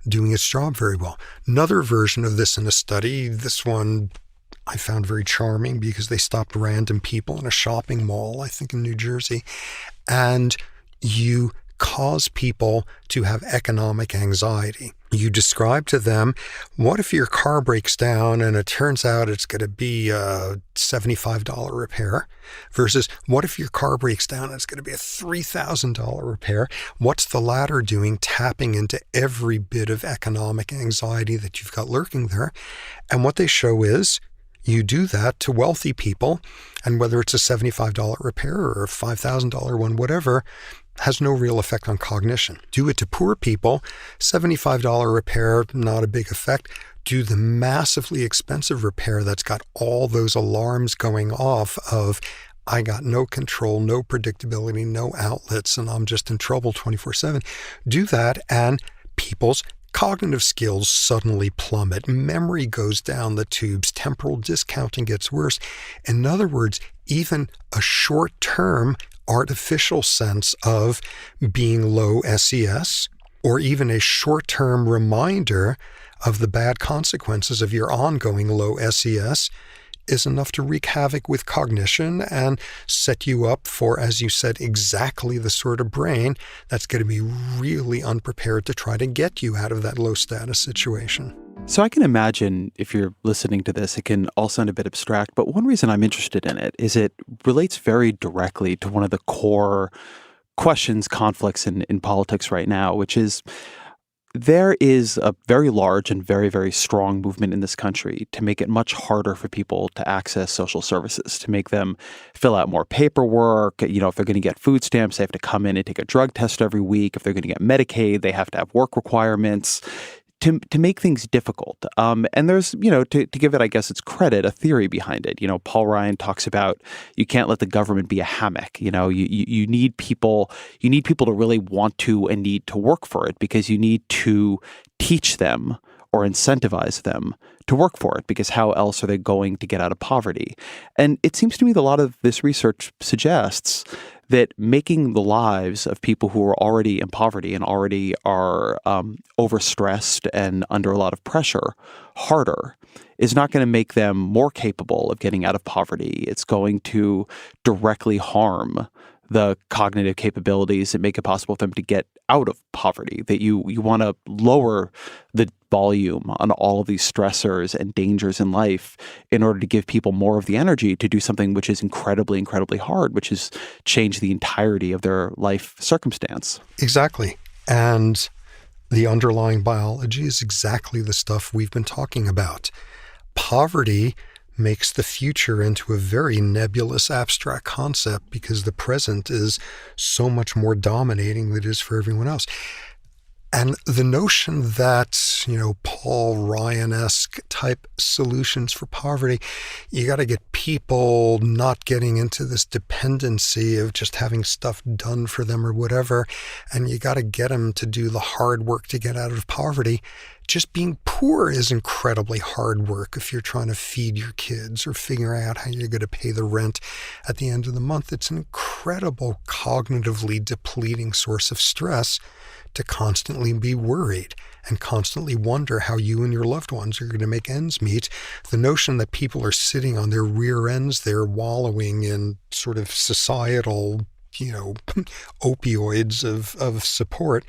doing its job very well. Another version of this in a study, this one I found very charming because they stopped random people in a shopping mall, I think in New Jersey, and you cause people to have economic anxiety. You describe to them, what if your car breaks down and it turns out it's going to be a $75 repair versus what if your car breaks down and it's going to be a $3,000 repair? What's the latter doing? Tapping into every bit of economic anxiety that you've got lurking there. And what they show is, you do that to wealthy people, and whether it's a $75 repair or a $5,000 one, whatever, has no real effect on cognition. Do it to poor people, $75 repair, not a big effect. Do the massively expensive repair that's got all those alarms going off of, I got no control, no predictability, no outlets, and I'm just in trouble 24/7. Do that, and people's cognitive skills suddenly plummet, memory goes down the tubes, temporal discounting gets worse. In other words, even a short-term artificial sense of being low SES, or even a short-term reminder of the bad consequences of your ongoing low SES is enough to wreak havoc with cognition and set you up for, as you said, exactly the sort of brain that's going to be really unprepared to try to get you out of that low status situation. So I can imagine if you're listening to this, it can all sound a bit abstract, but one reason I'm interested in it is it relates very directly to one of the core questions, conflicts in politics right now, which is there is a very large and very, very strong movement in this country to make it much harder for people to access social services, to make them fill out more paperwork. You know, if they're going to get food stamps, they have to come in and take a drug test every week. If they're going to get Medicaid, they have to have work requirements. To make things difficult. And there's, you know, to give it, I guess, its credit, a theory behind it. You know, Paul Ryan talks about you can't let the government be a hammock. You know, you need people to really want to and need to work for it, because you need to teach them or incentivize them to work for it, because how else are they going to get out of poverty? And it seems to me that a lot of this research suggests that making the lives of people who are already in poverty and already are overstressed and under a lot of pressure harder is not going to make them more capable of getting out of poverty. It's going to directly harm the cognitive capabilities that make it possible for them to get out of poverty, that you want to lower the volume on all of these stressors and dangers in life in order to give people more of the energy to do something which is incredibly, incredibly hard, which is change the entirety of their life circumstance. Exactly. And the underlying biology is exactly the stuff we've been talking about. Poverty makes the future into a very nebulous, abstract concept because the present is so much more dominating than it is for everyone else. And the notion that, you know, Paul Ryan-esque type solutions for poverty, you got to get people not getting into this dependency of just having stuff done for them or whatever, and you got to get them to do the hard work to get out of poverty. Just being poor is incredibly hard work if you're trying to feed your kids or figuring out how you're going to pay the rent at the end of the month. It's an incredible cognitively depleting source of stress to constantly be worried and constantly wonder how you and your loved ones are going to make ends meet. The notion that people are sitting on their rear ends there wallowing in sort of societal, you know, opioids of support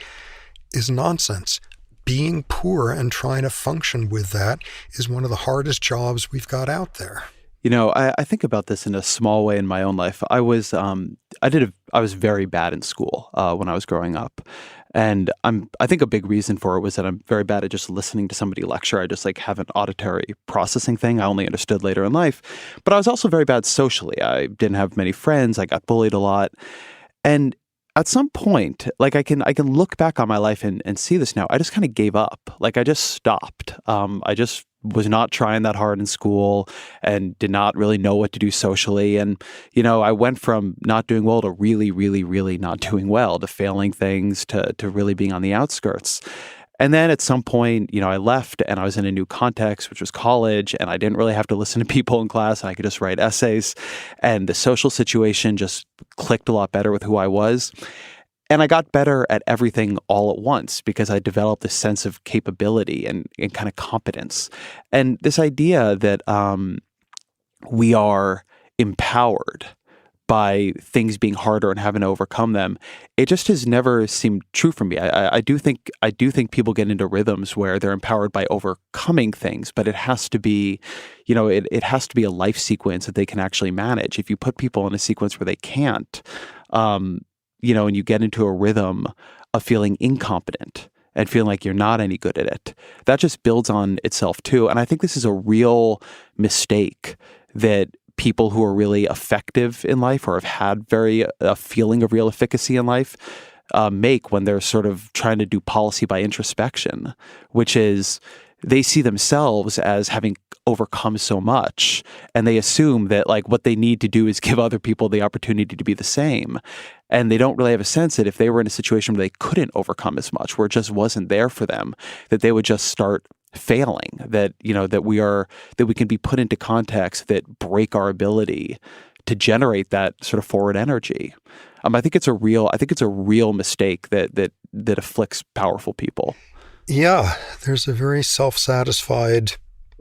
is nonsense. Being poor and trying to function with that is one of the hardest jobs we've got out there. You know, I think about this in a small way in my own life. I was very bad in school when I was growing up. And I think a big reason for it was that I'm very bad at just listening to somebody lecture. I just have an auditory processing thing I only understood later in life. But I was also very bad socially. I didn't have many friends. I got bullied a lot. And at some point, I can look back on my life and see this now. I just kind of gave up. I just stopped. I just was not trying that hard in school and did not really know what to do socially. And, you know, I went from not doing well to really, really, really not doing well, to failing things, to really being on the outskirts. And then at some point, you know, I left and I was in a new context, which was college, and I didn't really have to listen to people in class. I could just write essays, and the social situation just clicked a lot better with who I was. And I got better at everything all at once because I developed this sense of capability and kind of competence. And this idea that we are empowered by things being harder and having to overcome them, it just has never seemed true for me. I do think people get into rhythms where they're empowered by overcoming things, but it has to be, you know, it has to be a life sequence that they can actually manage. If you put people in a sequence where they can't, you know, and you get into a rhythm of feeling incompetent and feeling like you're not any good at it, that just builds on itself too. And I think this is a real mistake that people who are really effective in life or have had a feeling of real efficacy in life make when they're sort of trying to do policy by introspection, which is they see themselves as having overcome so much, and they assume that what they need to do is give other people the opportunity to be the same. And they don't really have a sense that if they were in a situation where they couldn't overcome as much, where it just wasn't there for them, that they would just start failing, that, that we can be put into contexts that break our ability to generate that sort of forward energy. I think it's a real mistake that afflicts powerful people. Yeah, there's a very self-satisfied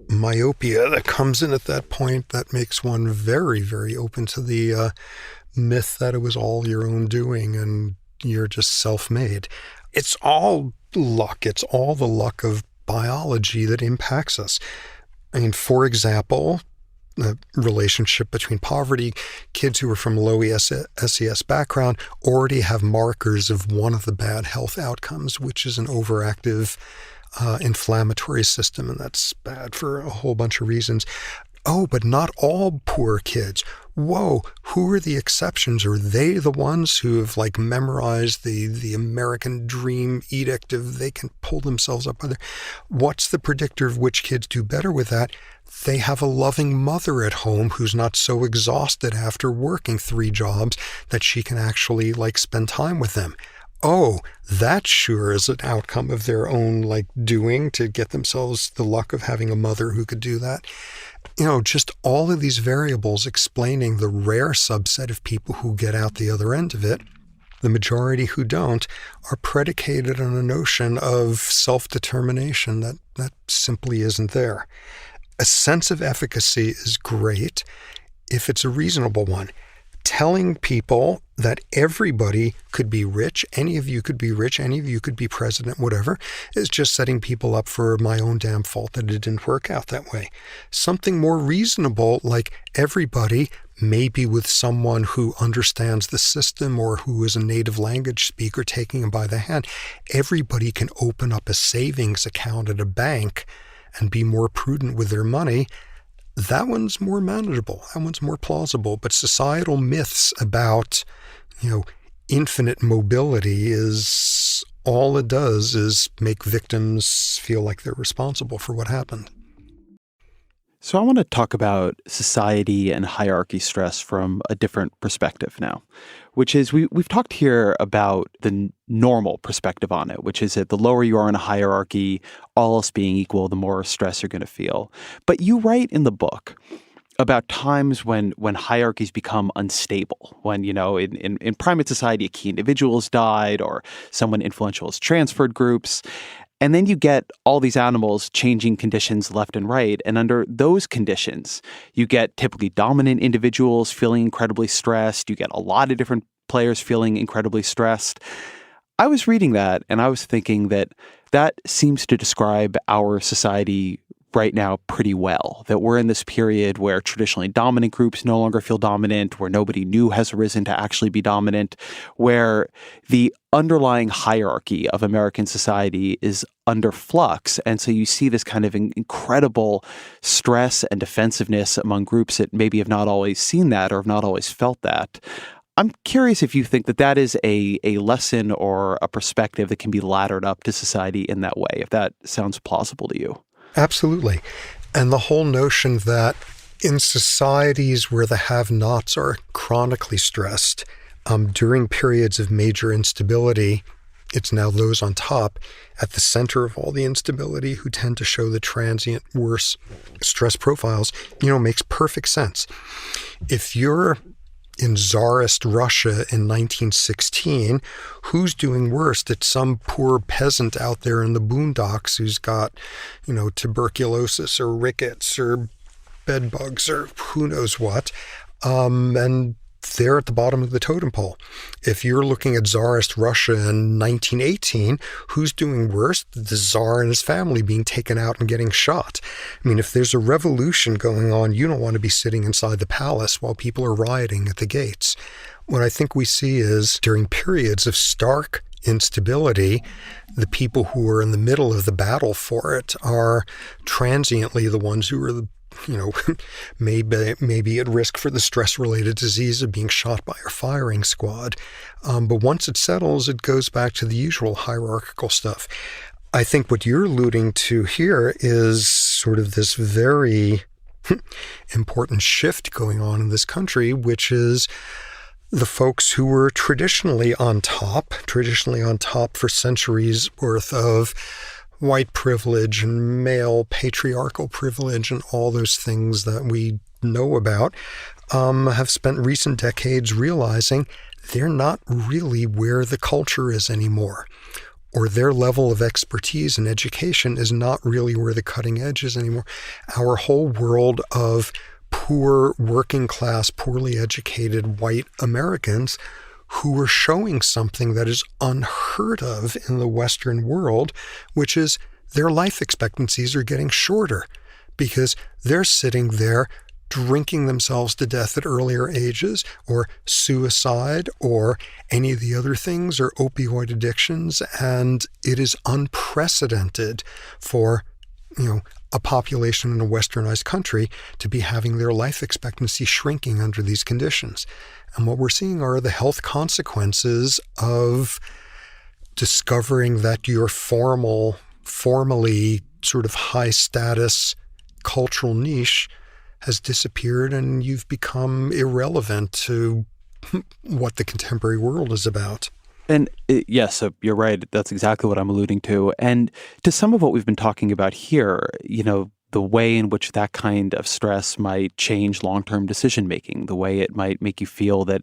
myopia that comes in at that point that makes one very, very open to the myth that it was all your own doing and you're just self-made. It's all luck. It's all the luck of biology that impacts us. I mean, for example, the relationship between poverty, kids who are from low SES background already have markers of one of the bad health outcomes, which is an overactive inflammatory system, and that's bad for a whole bunch of reasons. Oh, but not all poor kids. Whoa, who are the exceptions? Are they the ones who have memorized the American dream edict of they can pull themselves up by their... What's the predictor of which kids do better with that? They have a loving mother at home who's not so exhausted after working 3 jobs that she can actually spend time with them. Oh, that sure is an outcome of their own doing to get themselves the luck of having a mother who could do that. Just all of these variables explaining the rare subset of people who get out the other end of it. The majority who don't are predicated on a notion of self-determination that simply isn't there. A sense of efficacy is great if it's a reasonable one. Telling people that everybody could be rich, any of you could be rich, any of you could be president, whatever, is just setting people up for my own damn fault that it didn't work out that way. Something more reasonable, like everybody, maybe with someone who understands the system or who is a native language speaker taking them by the hand, everybody can open up a savings account at a bank and be more prudent with their money. That one's more manageable. That one's more plausible. But societal myths about, infinite mobility is all it does is make victims feel like they're responsible for what happened. So I want to talk about society and hierarchy stress from a different perspective now, which is we've talked here about the normal perspective on it, which is that the lower you are in a hierarchy, all else being equal, the more stress you're going to feel. But you write in the book about times when hierarchies become unstable, when, in primate society, a key individual has died or someone influential has transferred groups. And then you get all these animals changing conditions left and right. And under those conditions, you get typically dominant individuals feeling incredibly stressed. You get a lot of different players feeling incredibly stressed. I was reading that and I was thinking that seems to describe our society right now pretty well, that we're in this period where traditionally dominant groups no longer feel dominant, where nobody new has arisen to actually be dominant, where the underlying hierarchy of American society is under flux. And so you see this kind of incredible stress and defensiveness among groups that maybe have not always seen that or have not always felt that. I'm curious if you think that is a lesson or a perspective that can be laddered up to society in that way, if that sounds plausible to you. Absolutely. And the whole notion that in societies where the have-nots are chronically stressed, during periods of major instability, it's now those on top at the center of all the instability who tend to show the transient worse stress profiles, makes perfect sense. If you're in Tsarist Russia in 1916, who's doing worst? It's some poor peasant out there in the boondocks who's got, tuberculosis or rickets or bed bugs or who knows what. And they're at the bottom of the totem pole. If you're looking at Tsarist Russia in 1918, who's doing worse? The Tsar and his family being taken out and getting shot. I mean, if there's a revolution going on, you don't want to be sitting inside the palace while people are rioting at the gates. What I think we see is during periods of stark instability, the people who are in the middle of the battle for it are transiently the ones who are maybe at risk for the stress-related disease of being shot by a firing squad. But once it settles, it goes back to the usual hierarchical stuff. I think what you're alluding to here is sort of this very important shift going on in this country, which is the folks who were traditionally on top for centuries worth of white privilege and male patriarchal privilege and all those things that we know about, have spent recent decades realizing they're not really where the culture is anymore, or their level of expertise and education is not really where the cutting edge is anymore. Our whole world of poor, working class, poorly educated white Americans who are showing something that is unheard of in the Western world, which is their life expectancies are getting shorter because they're sitting there drinking themselves to death at earlier ages, or suicide, or any of the other things, or opioid addictions. And it is unprecedented for, a population in a westernized country to be having their life expectancy shrinking under these conditions. And what we're seeing are the health consequences of discovering that your formally sort of high status cultural niche has disappeared and you've become irrelevant to what the contemporary world is about. And yes, you're right. That's exactly what I'm alluding to. And to some of what we've been talking about here, the way in which that kind of stress might change long-term decision-making, the way it might make you feel that,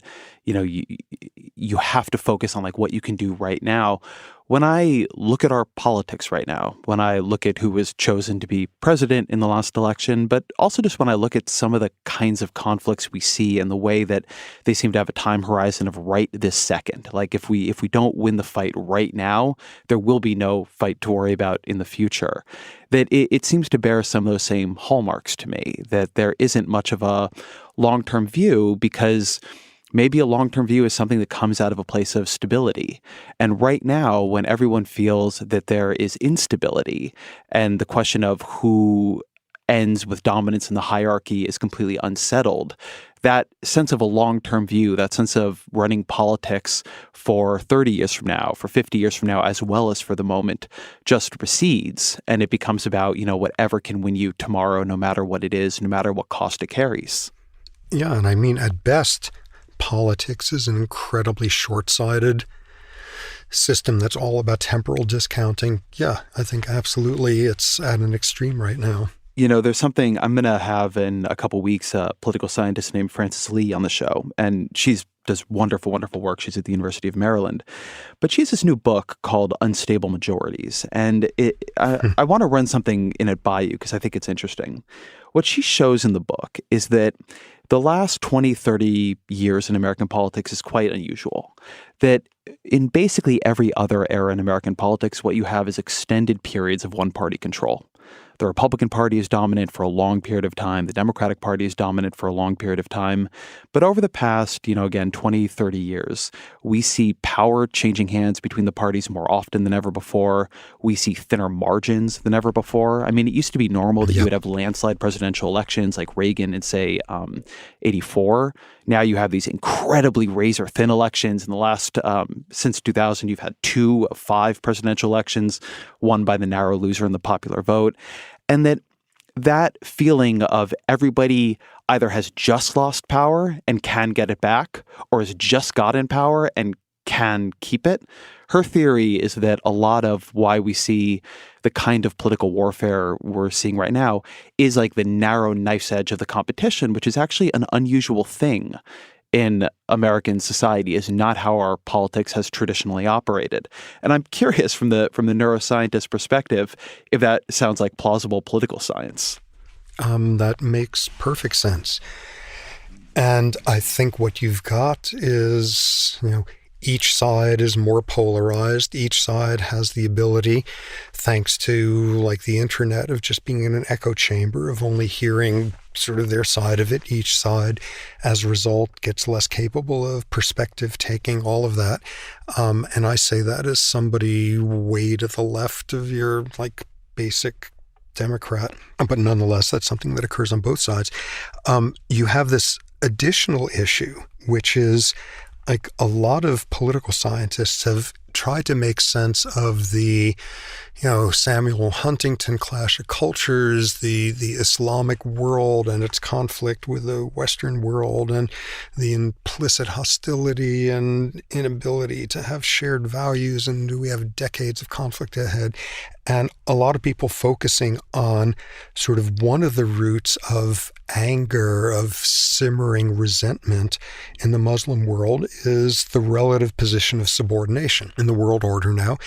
you have to focus on like what you can do right now. When I look at our politics right now, when I look at who was chosen to be president in the last election, but also just when I look at some of the kinds of conflicts we see and the way that they seem to have a time horizon of right this second. Like if we don't win the fight right now, there will be no fight to worry about in the future. That it seems to bear some of those same hallmarks to me, that there isn't much of a long-term view because maybe a long-term view is something that comes out of a place of stability. And right now, when everyone feels that there is instability and the question of who ends with dominance in the hierarchy is completely unsettled, that sense of a long-term view, that sense of running politics for 30 years from now, for 50 years from now, as well as for the moment, just recedes. And it becomes about, whatever can win you tomorrow, no matter what it is, no matter what cost it carries. Yeah, and I mean, at best, politics is an incredibly short-sighted system that's all about temporal discounting. Yeah, I think absolutely it's at an extreme right now. There's something I'm going to have in a couple weeks, a political scientist named Frances Lee on the show, and she does wonderful, wonderful work. She's at the University of Maryland. But she has this new book called Unstable Majorities, and I want to run something in it by you because I think it's interesting. What she shows in the book is that the last 20, 30 years in American politics is quite unusual. That in basically every other era in American politics, what you have is extended periods of one-party control. The Republican Party is dominant for a long period of time. The Democratic Party is dominant for a long period of time. But over the past, again, 20, 30 years, we see power changing hands between the parties more often than ever before. We see thinner margins than ever before. I mean, it used to be normal that you would have landslide presidential elections like Reagan in, say, 84. Now you have these incredibly razor-thin elections. In the last, since 2000, you've had 2 of 5 presidential elections, won by the narrow loser in the popular vote. And that feeling of everybody either has just lost power and can get it back, or has just gotten power and can keep it. Her theory is that a lot of why we see the kind of political warfare we're seeing right now is like the narrow knife's edge of the competition, which is actually an unusual thing in American society, is not how our politics has traditionally operated. And I'm curious from the neuroscientist perspective if that sounds like plausible political science. That makes perfect sense. And I think what you've got is, each side is more polarized. Each side has the ability, thanks to like the internet, of just being in an echo chamber of only hearing sort of their side of it. Each side, as a result, gets less capable of perspective taking, all of that. And I say that as somebody way to the left of your like basic Democrat, but nonetheless, that's something that occurs on both sides. You have this additional issue, which is like a lot of political scientists have tried to make sense of the, Samuel Huntington clash of cultures, the Islamic world and its conflict with the Western world, and the implicit hostility and inability to have shared values, and do we have decades of conflict ahead? And a lot of people focusing on sort of one of the roots of anger, of simmering resentment in the Muslim world is the relative position of subordination in the world order now.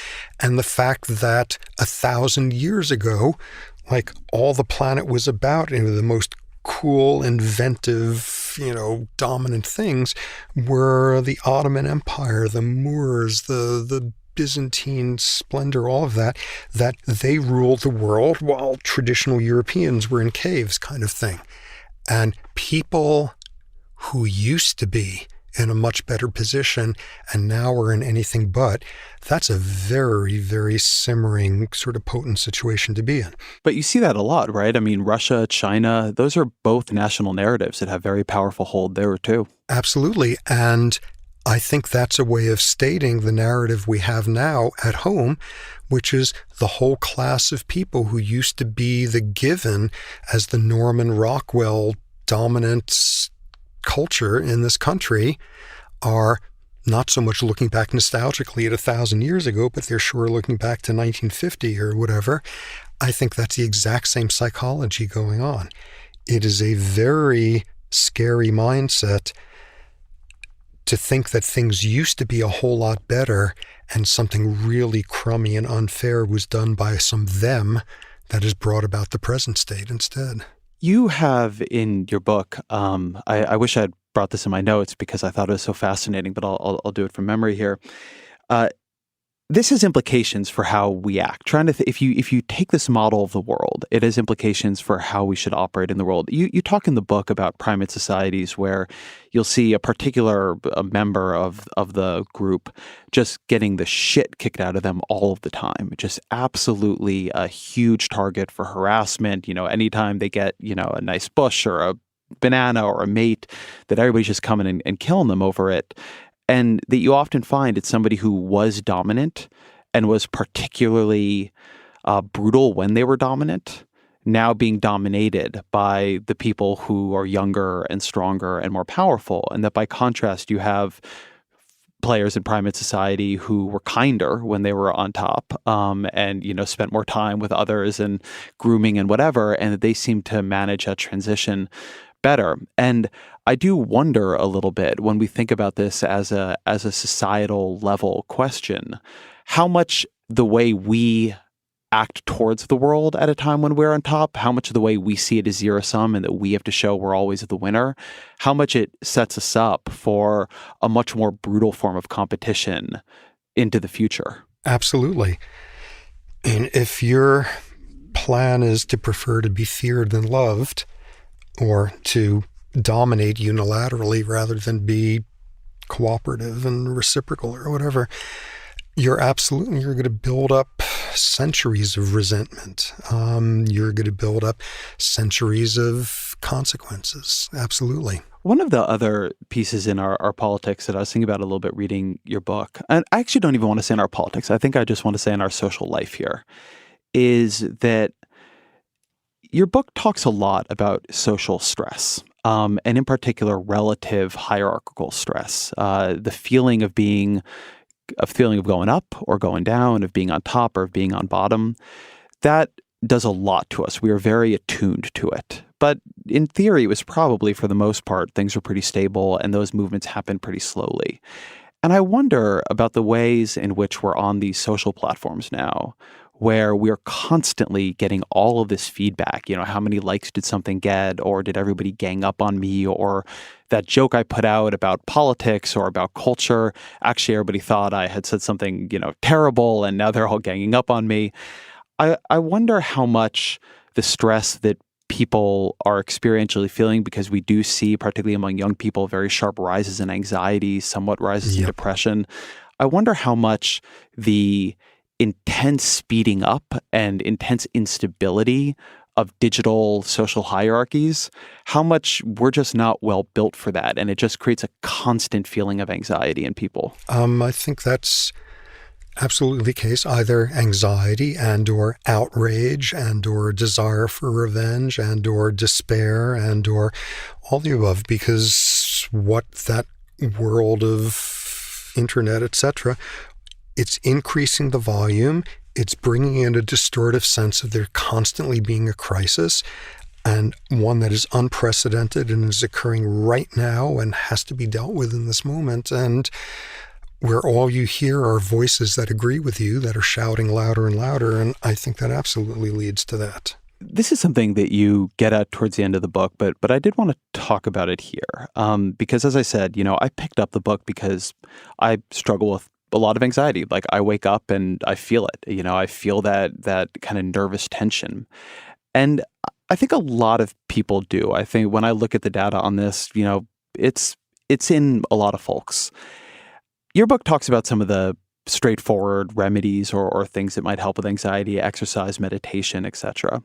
And the fact that 1,000 years ago, like all the planet was about, the most cool, inventive, dominant things were the Ottoman Empire, the Moors, the Byzantine splendor, all of that they ruled the world while traditional Europeans were in caves, kind of thing. And people who used to be in a much better position and now are in anything but, that's a very, very simmering, sort of potent situation to be in. But you see that a lot, right? I mean, Russia, China, those are both national narratives that have very powerful hold there too. Absolutely. And I think that's a way of stating the narrative we have now at home, which is the whole class of people who used to be the given as the Norman Rockwell dominant culture in this country are not so much looking back nostalgically at 1,000 years ago, but they're sure looking back to 1950 or whatever. I think that's the exact same psychology going on. It is a very scary mindset to think that things used to be a whole lot better and something really crummy and unfair was done by some them that has brought about the present state instead. You have in your book, I wish I had brought this in my notes because I thought it was so fascinating, but I'll do it from memory here. This has implications for how we act. If you take this model of the world, it has implications for how we should operate in the world. You talk in the book about primate societies where you'll see a particular member of the group just getting the shit kicked out of them all of the time. Just absolutely a huge target for harassment. Anytime they get a nice bush or a banana or a mate, that everybody's just coming and killing them over it. And that you often find it's somebody who was dominant and was particularly brutal when they were dominant, now being dominated by the people who are younger and stronger and more powerful. And that by contrast, you have players in primate society who were kinder when they were on top and, spent more time with others and grooming and whatever, and that they seem to manage that transition better. And I do wonder a little bit when we think about this as a societal level question, how much the way we act towards the world at a time when we're on top, how much of the way we see it is zero sum and that we have to show we're always the winner, how much it sets us up for a much more brutal form of competition into the future. Absolutely. And if your plan is to prefer to be feared than loved, or to dominate unilaterally rather than be cooperative and reciprocal or whatever, you're going to build up centuries of resentment. You're going to build up centuries of consequences. Absolutely. One of the other pieces in our politics that I was thinking about a little bit reading your book, and I actually don't even want to say in our politics, I think I just want to say in our social life here, is that your book talks a lot about social stress, and in particular, relative hierarchical stress. The feeling of going up or going down, of being on top or of being on bottom, that does a lot to us. We are very attuned to it. But in theory, it was probably, for the most part, things were pretty stable and those movements happen pretty slowly. And I wonder about the ways in which we're on these social platforms now, where we're constantly getting all of this feedback. How many likes did something get, or did everybody gang up on me, or that joke I put out about politics or about culture, actually everybody thought I had said something, terrible, and now they're all ganging up on me. I wonder how much the stress that people are experientially feeling, because we do see, particularly among young people, very sharp rises in anxiety, somewhat rises in depression. I wonder how much the intense speeding up and intense instability of digital social hierarchies, how much we're just not well built for that. And it just creates a constant feeling of anxiety in people. I think that's absolutely the case. Either anxiety and or outrage and or desire for revenge and or despair and or all the above, because what that world of internet, etc., it's increasing the volume. It's bringing in a distortive sense of there constantly being a crisis, and one that is unprecedented and is occurring right now and has to be dealt with in this moment, and where all you hear are voices that agree with you that are shouting louder and louder, and I think that absolutely leads to that. This is something that you get at towards the end of the book, but I did want to talk about it here because, as I said, I picked up the book because I struggle with a lot of anxiety. Like, I wake up and I feel it. I feel that kind of nervous tension, and I think a lot of people do. I think when I look at the data on this, it's in a lot of folks. Your book talks about some of the straightforward remedies or things that might help with anxiety, exercise, meditation, etc.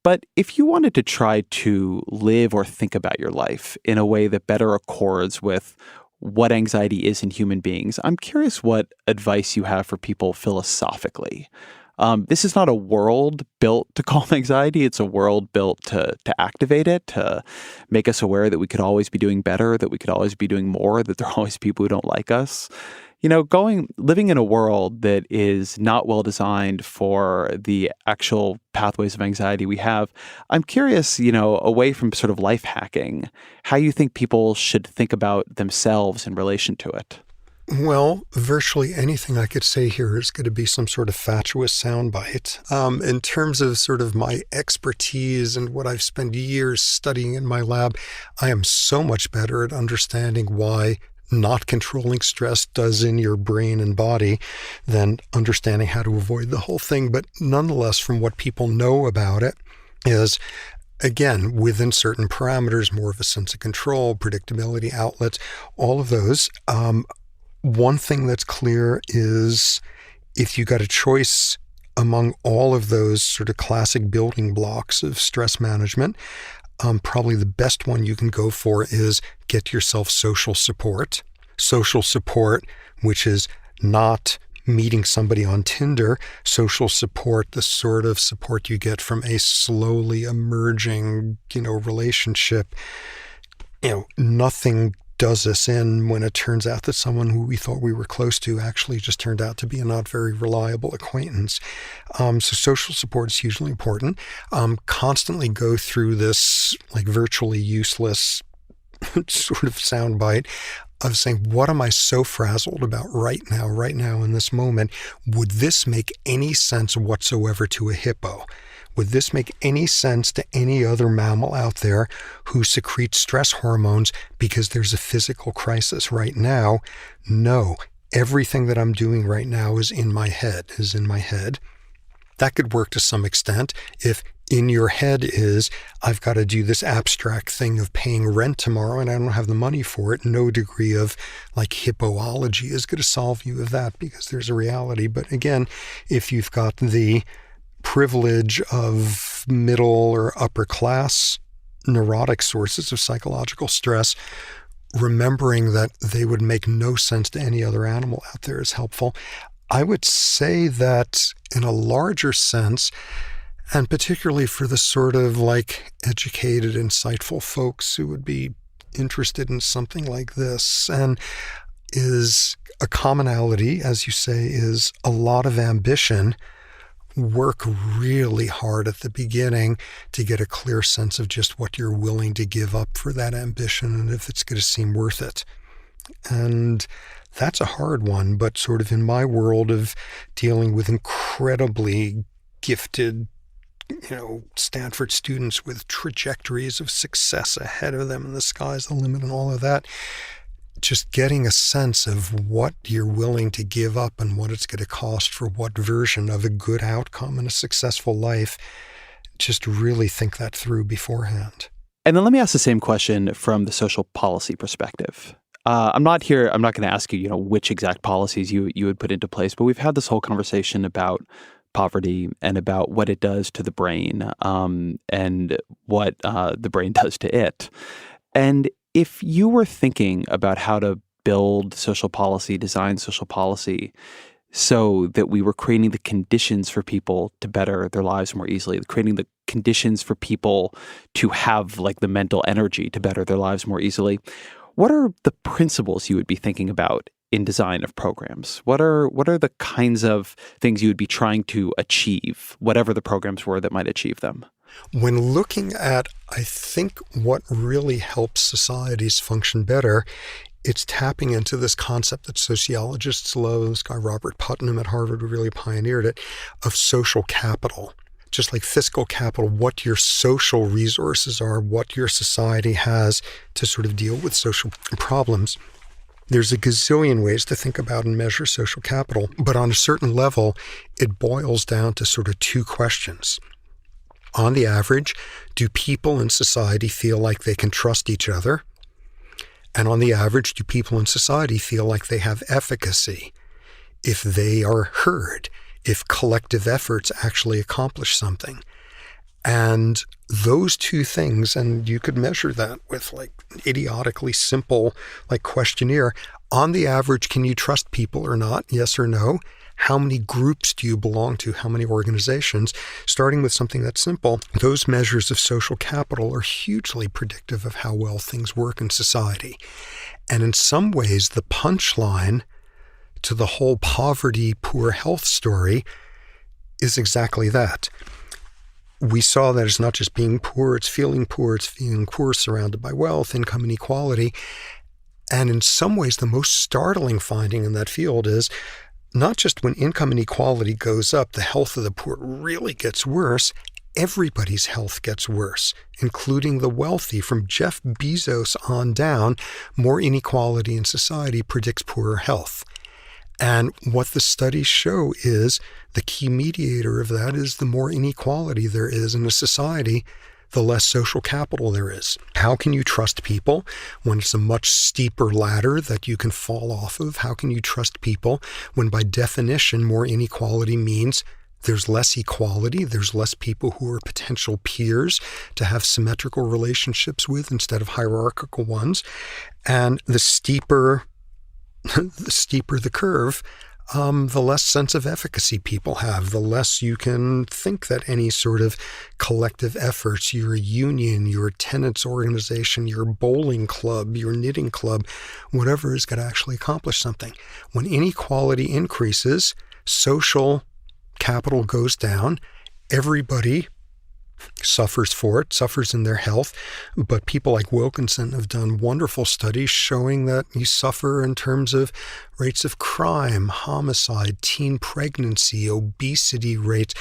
But if you wanted to try to live or think about your life in a way that better accords with what anxiety is in human beings, I'm curious what advice you have for people philosophically. This is not a world built to calm anxiety. It's a world built to activate it, to make us aware that we could always be doing better, that we could always be doing more, that there are always people who don't like us. Living in a world that is not well designed for the actual pathways of anxiety we have, I'm curious, away from sort of life hacking, how you think people should think about themselves in relation to it. Well, virtually anything I could say here is going to be some sort of fatuous soundbite. In terms of sort of my expertise and what I've spent years studying in my lab, I am so much better at understanding why not controlling stress does in your brain and body than understanding how to avoid the whole thing. But nonetheless, from what people know about it is, again, within certain parameters, more of a sense of control, predictability, outlets, all of those. One thing that's clear is if you got a choice among all of those sort of classic building blocks of stress management, probably the best one you can go for is get yourself social support. Social support, which is not meeting somebody on Tinder. Social support, the sort of support you get from a slowly emerging, relationship. Nothing does us in when it turns out that someone who we thought we were close to actually just turned out to be a not very reliable acquaintance. So social support is hugely important. Constantly go through this like virtually useless sort of soundbite of saying, what am I so frazzled about right now in this moment? Would this make any sense whatsoever to a hippo? Would this make any sense to any other mammal out there who secretes stress hormones because there's a physical crisis right now? No. Everything that I'm doing right now is in my head. That could work to some extent if in your head is, I've got to do this abstract thing of paying rent tomorrow and I don't have the money for it. No degree of like hippoology is going to solve you of that because there's a reality. But again, if you've got the privilege of middle or upper class neurotic sources of psychological stress, remembering that they would make no sense to any other animal out there is helpful. I would say that in a larger sense, and particularly for the sort of like educated, insightful folks who would be interested in something like this, and is a commonality, as you say, is a lot of ambition. Work really hard at the beginning to get a clear sense of just what you're willing to give up for that ambition and if it's going to seem worth it. And that's a hard one, but sort of in my world of dealing with incredibly gifted, Stanford students with trajectories of success ahead of them and the sky's the limit and all of that, just getting a sense of what you're willing to give up and what it's going to cost for what version of a good outcome and a successful life, just really think that through beforehand. And then let me ask the same question from the social policy perspective. I'm not going to ask you, which exact policies you would put into place, but we've had this whole conversation about poverty and about what it does to the brain and what the brain does to it. And if you were thinking about how to build social policy, design social policy, so that we were creating the conditions for people to better their lives more easily, creating the conditions for people to have like the mental energy to better their lives more easily. What are the principles you would be thinking about in design of programs? What are the kinds of things you would be trying to achieve, whatever the programs were that might achieve them? When looking at, I think, what really helps societies function better, it's tapping into this concept that sociologists love. This guy Robert Putnam at Harvard really pioneered it, of social capital. Just like fiscal capital, what your social resources are, what your society has to sort of deal with social problems. There's a gazillion ways to think about and measure social capital, but on a certain level, it boils down to sort of two questions. On the average, do people in society feel like they can trust each other? And on the average, do people in society feel like they have efficacy? If they are heard, if collective efforts actually accomplish something. And those two things, and you could measure that with like idiotically simple like questionnaire. On the average, can you trust people or not? Yes or no? How many groups do you belong to? How many organizations? Starting with something that's simple, those measures of social capital are hugely predictive of how well things work in society. And in some ways, the punchline to the whole poverty, poor health story is exactly that. We saw that it's not just being poor, it's feeling poor surrounded by wealth, income inequality. And in some ways, the most startling finding in that field is not just when income inequality goes up, the health of the poor really gets worse. Everybody's health gets worse, including the wealthy. From Jeff Bezos on down, more inequality in society predicts poorer health. And what the studies show is the key mediator of that is the more inequality there is in a society, the less social capital there is. How can you trust people when it's a much steeper ladder that you can fall off of? How can you trust people when by definition more inequality means there's less equality, there's less people who are potential peers to have symmetrical relationships with instead of hierarchical ones? And the steeper the curve, the less sense of efficacy people have, the less you can think that any sort of collective efforts, your union, your tenants organization, your bowling club, your knitting club, whatever is going to actually accomplish something. When inequality increases, social capital goes down, everybody suffers for it, suffers in their health. But people like Wilkinson have done wonderful studies showing that you suffer in terms of rates of crime, homicide, teen pregnancy, obesity rates,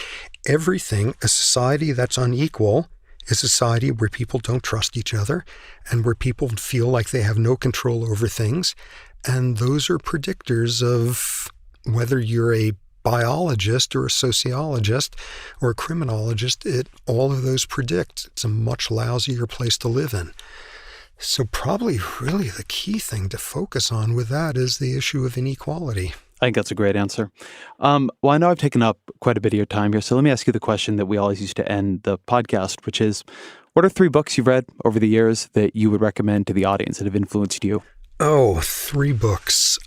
everything. A society that's unequal is a society where people don't trust each other and where people feel like they have no control over things. And those are predictors of whether you're a biologist or a sociologist or a criminologist. All of those predict it's a much lousier place to live in. So probably really the key thing to focus on with that is the issue of inequality. I think that's a great answer. Well, I know I've taken up quite a bit of your time here, so let me ask you the question that we always used to end the podcast, which is, what are 3 books you've read over the years that you would recommend to the audience that have influenced you? Oh, 3 books.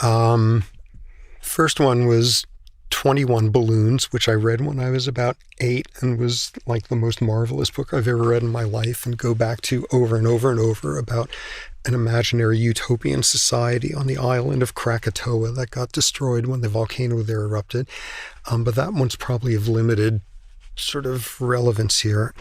First one was 21 Balloons, which I read when I was about 8 and was like the most marvelous book I've ever read in my life and go back to over and over and over, about an imaginary utopian society on the island of Krakatoa that got destroyed when the volcano there erupted. But that one's probably of limited sort of relevance here.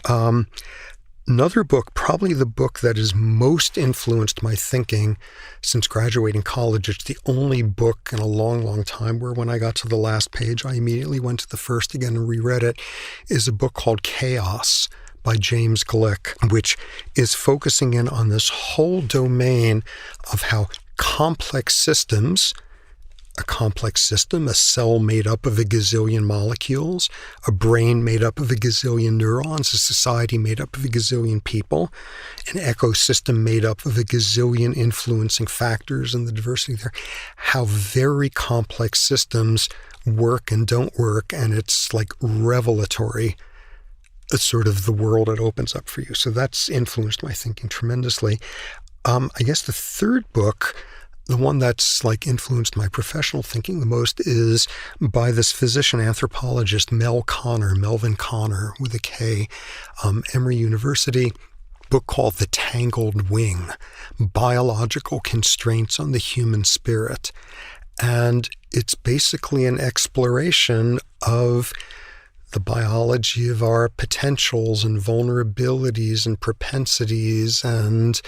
Another book, probably the book that has most influenced my thinking since graduating college. It's the only book in a long, long time where when I got to the last page, I immediately went to the first again and reread it, is a book called Chaos by James Gleick, which is focusing in on this whole domain of how complex systems, a complex system, a cell made up of a gazillion molecules, a brain made up of a gazillion neurons, a society made up of a gazillion people, an ecosystem made up of a gazillion influencing factors and the diversity there, how very complex systems work and don't work, and it's like revelatory, sort of the world it opens up for you. So that's influenced my thinking tremendously. I guess the third book the one that's like influenced my professional thinking the most is by this physician anthropologist, Melvin Konner with a K, Emory University, book called The Tangled Wing, Biological Constraints on the Human Spirit. And it's basically an exploration of the biology of our potentials and vulnerabilities and propensities and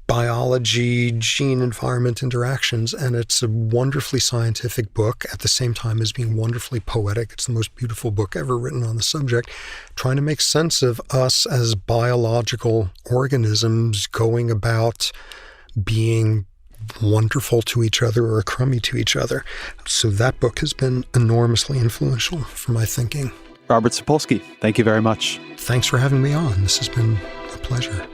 biology, gene-environment interactions, and it's a wonderfully scientific book at the same time as being wonderfully poetic. It's the most beautiful book ever written on the subject, trying to make sense of us as biological organisms going about being wonderful to each other or crummy to each other. So that book has been enormously influential for my thinking. Robert Sapolsky, thank you very much. Thanks for having me on. This has been a pleasure.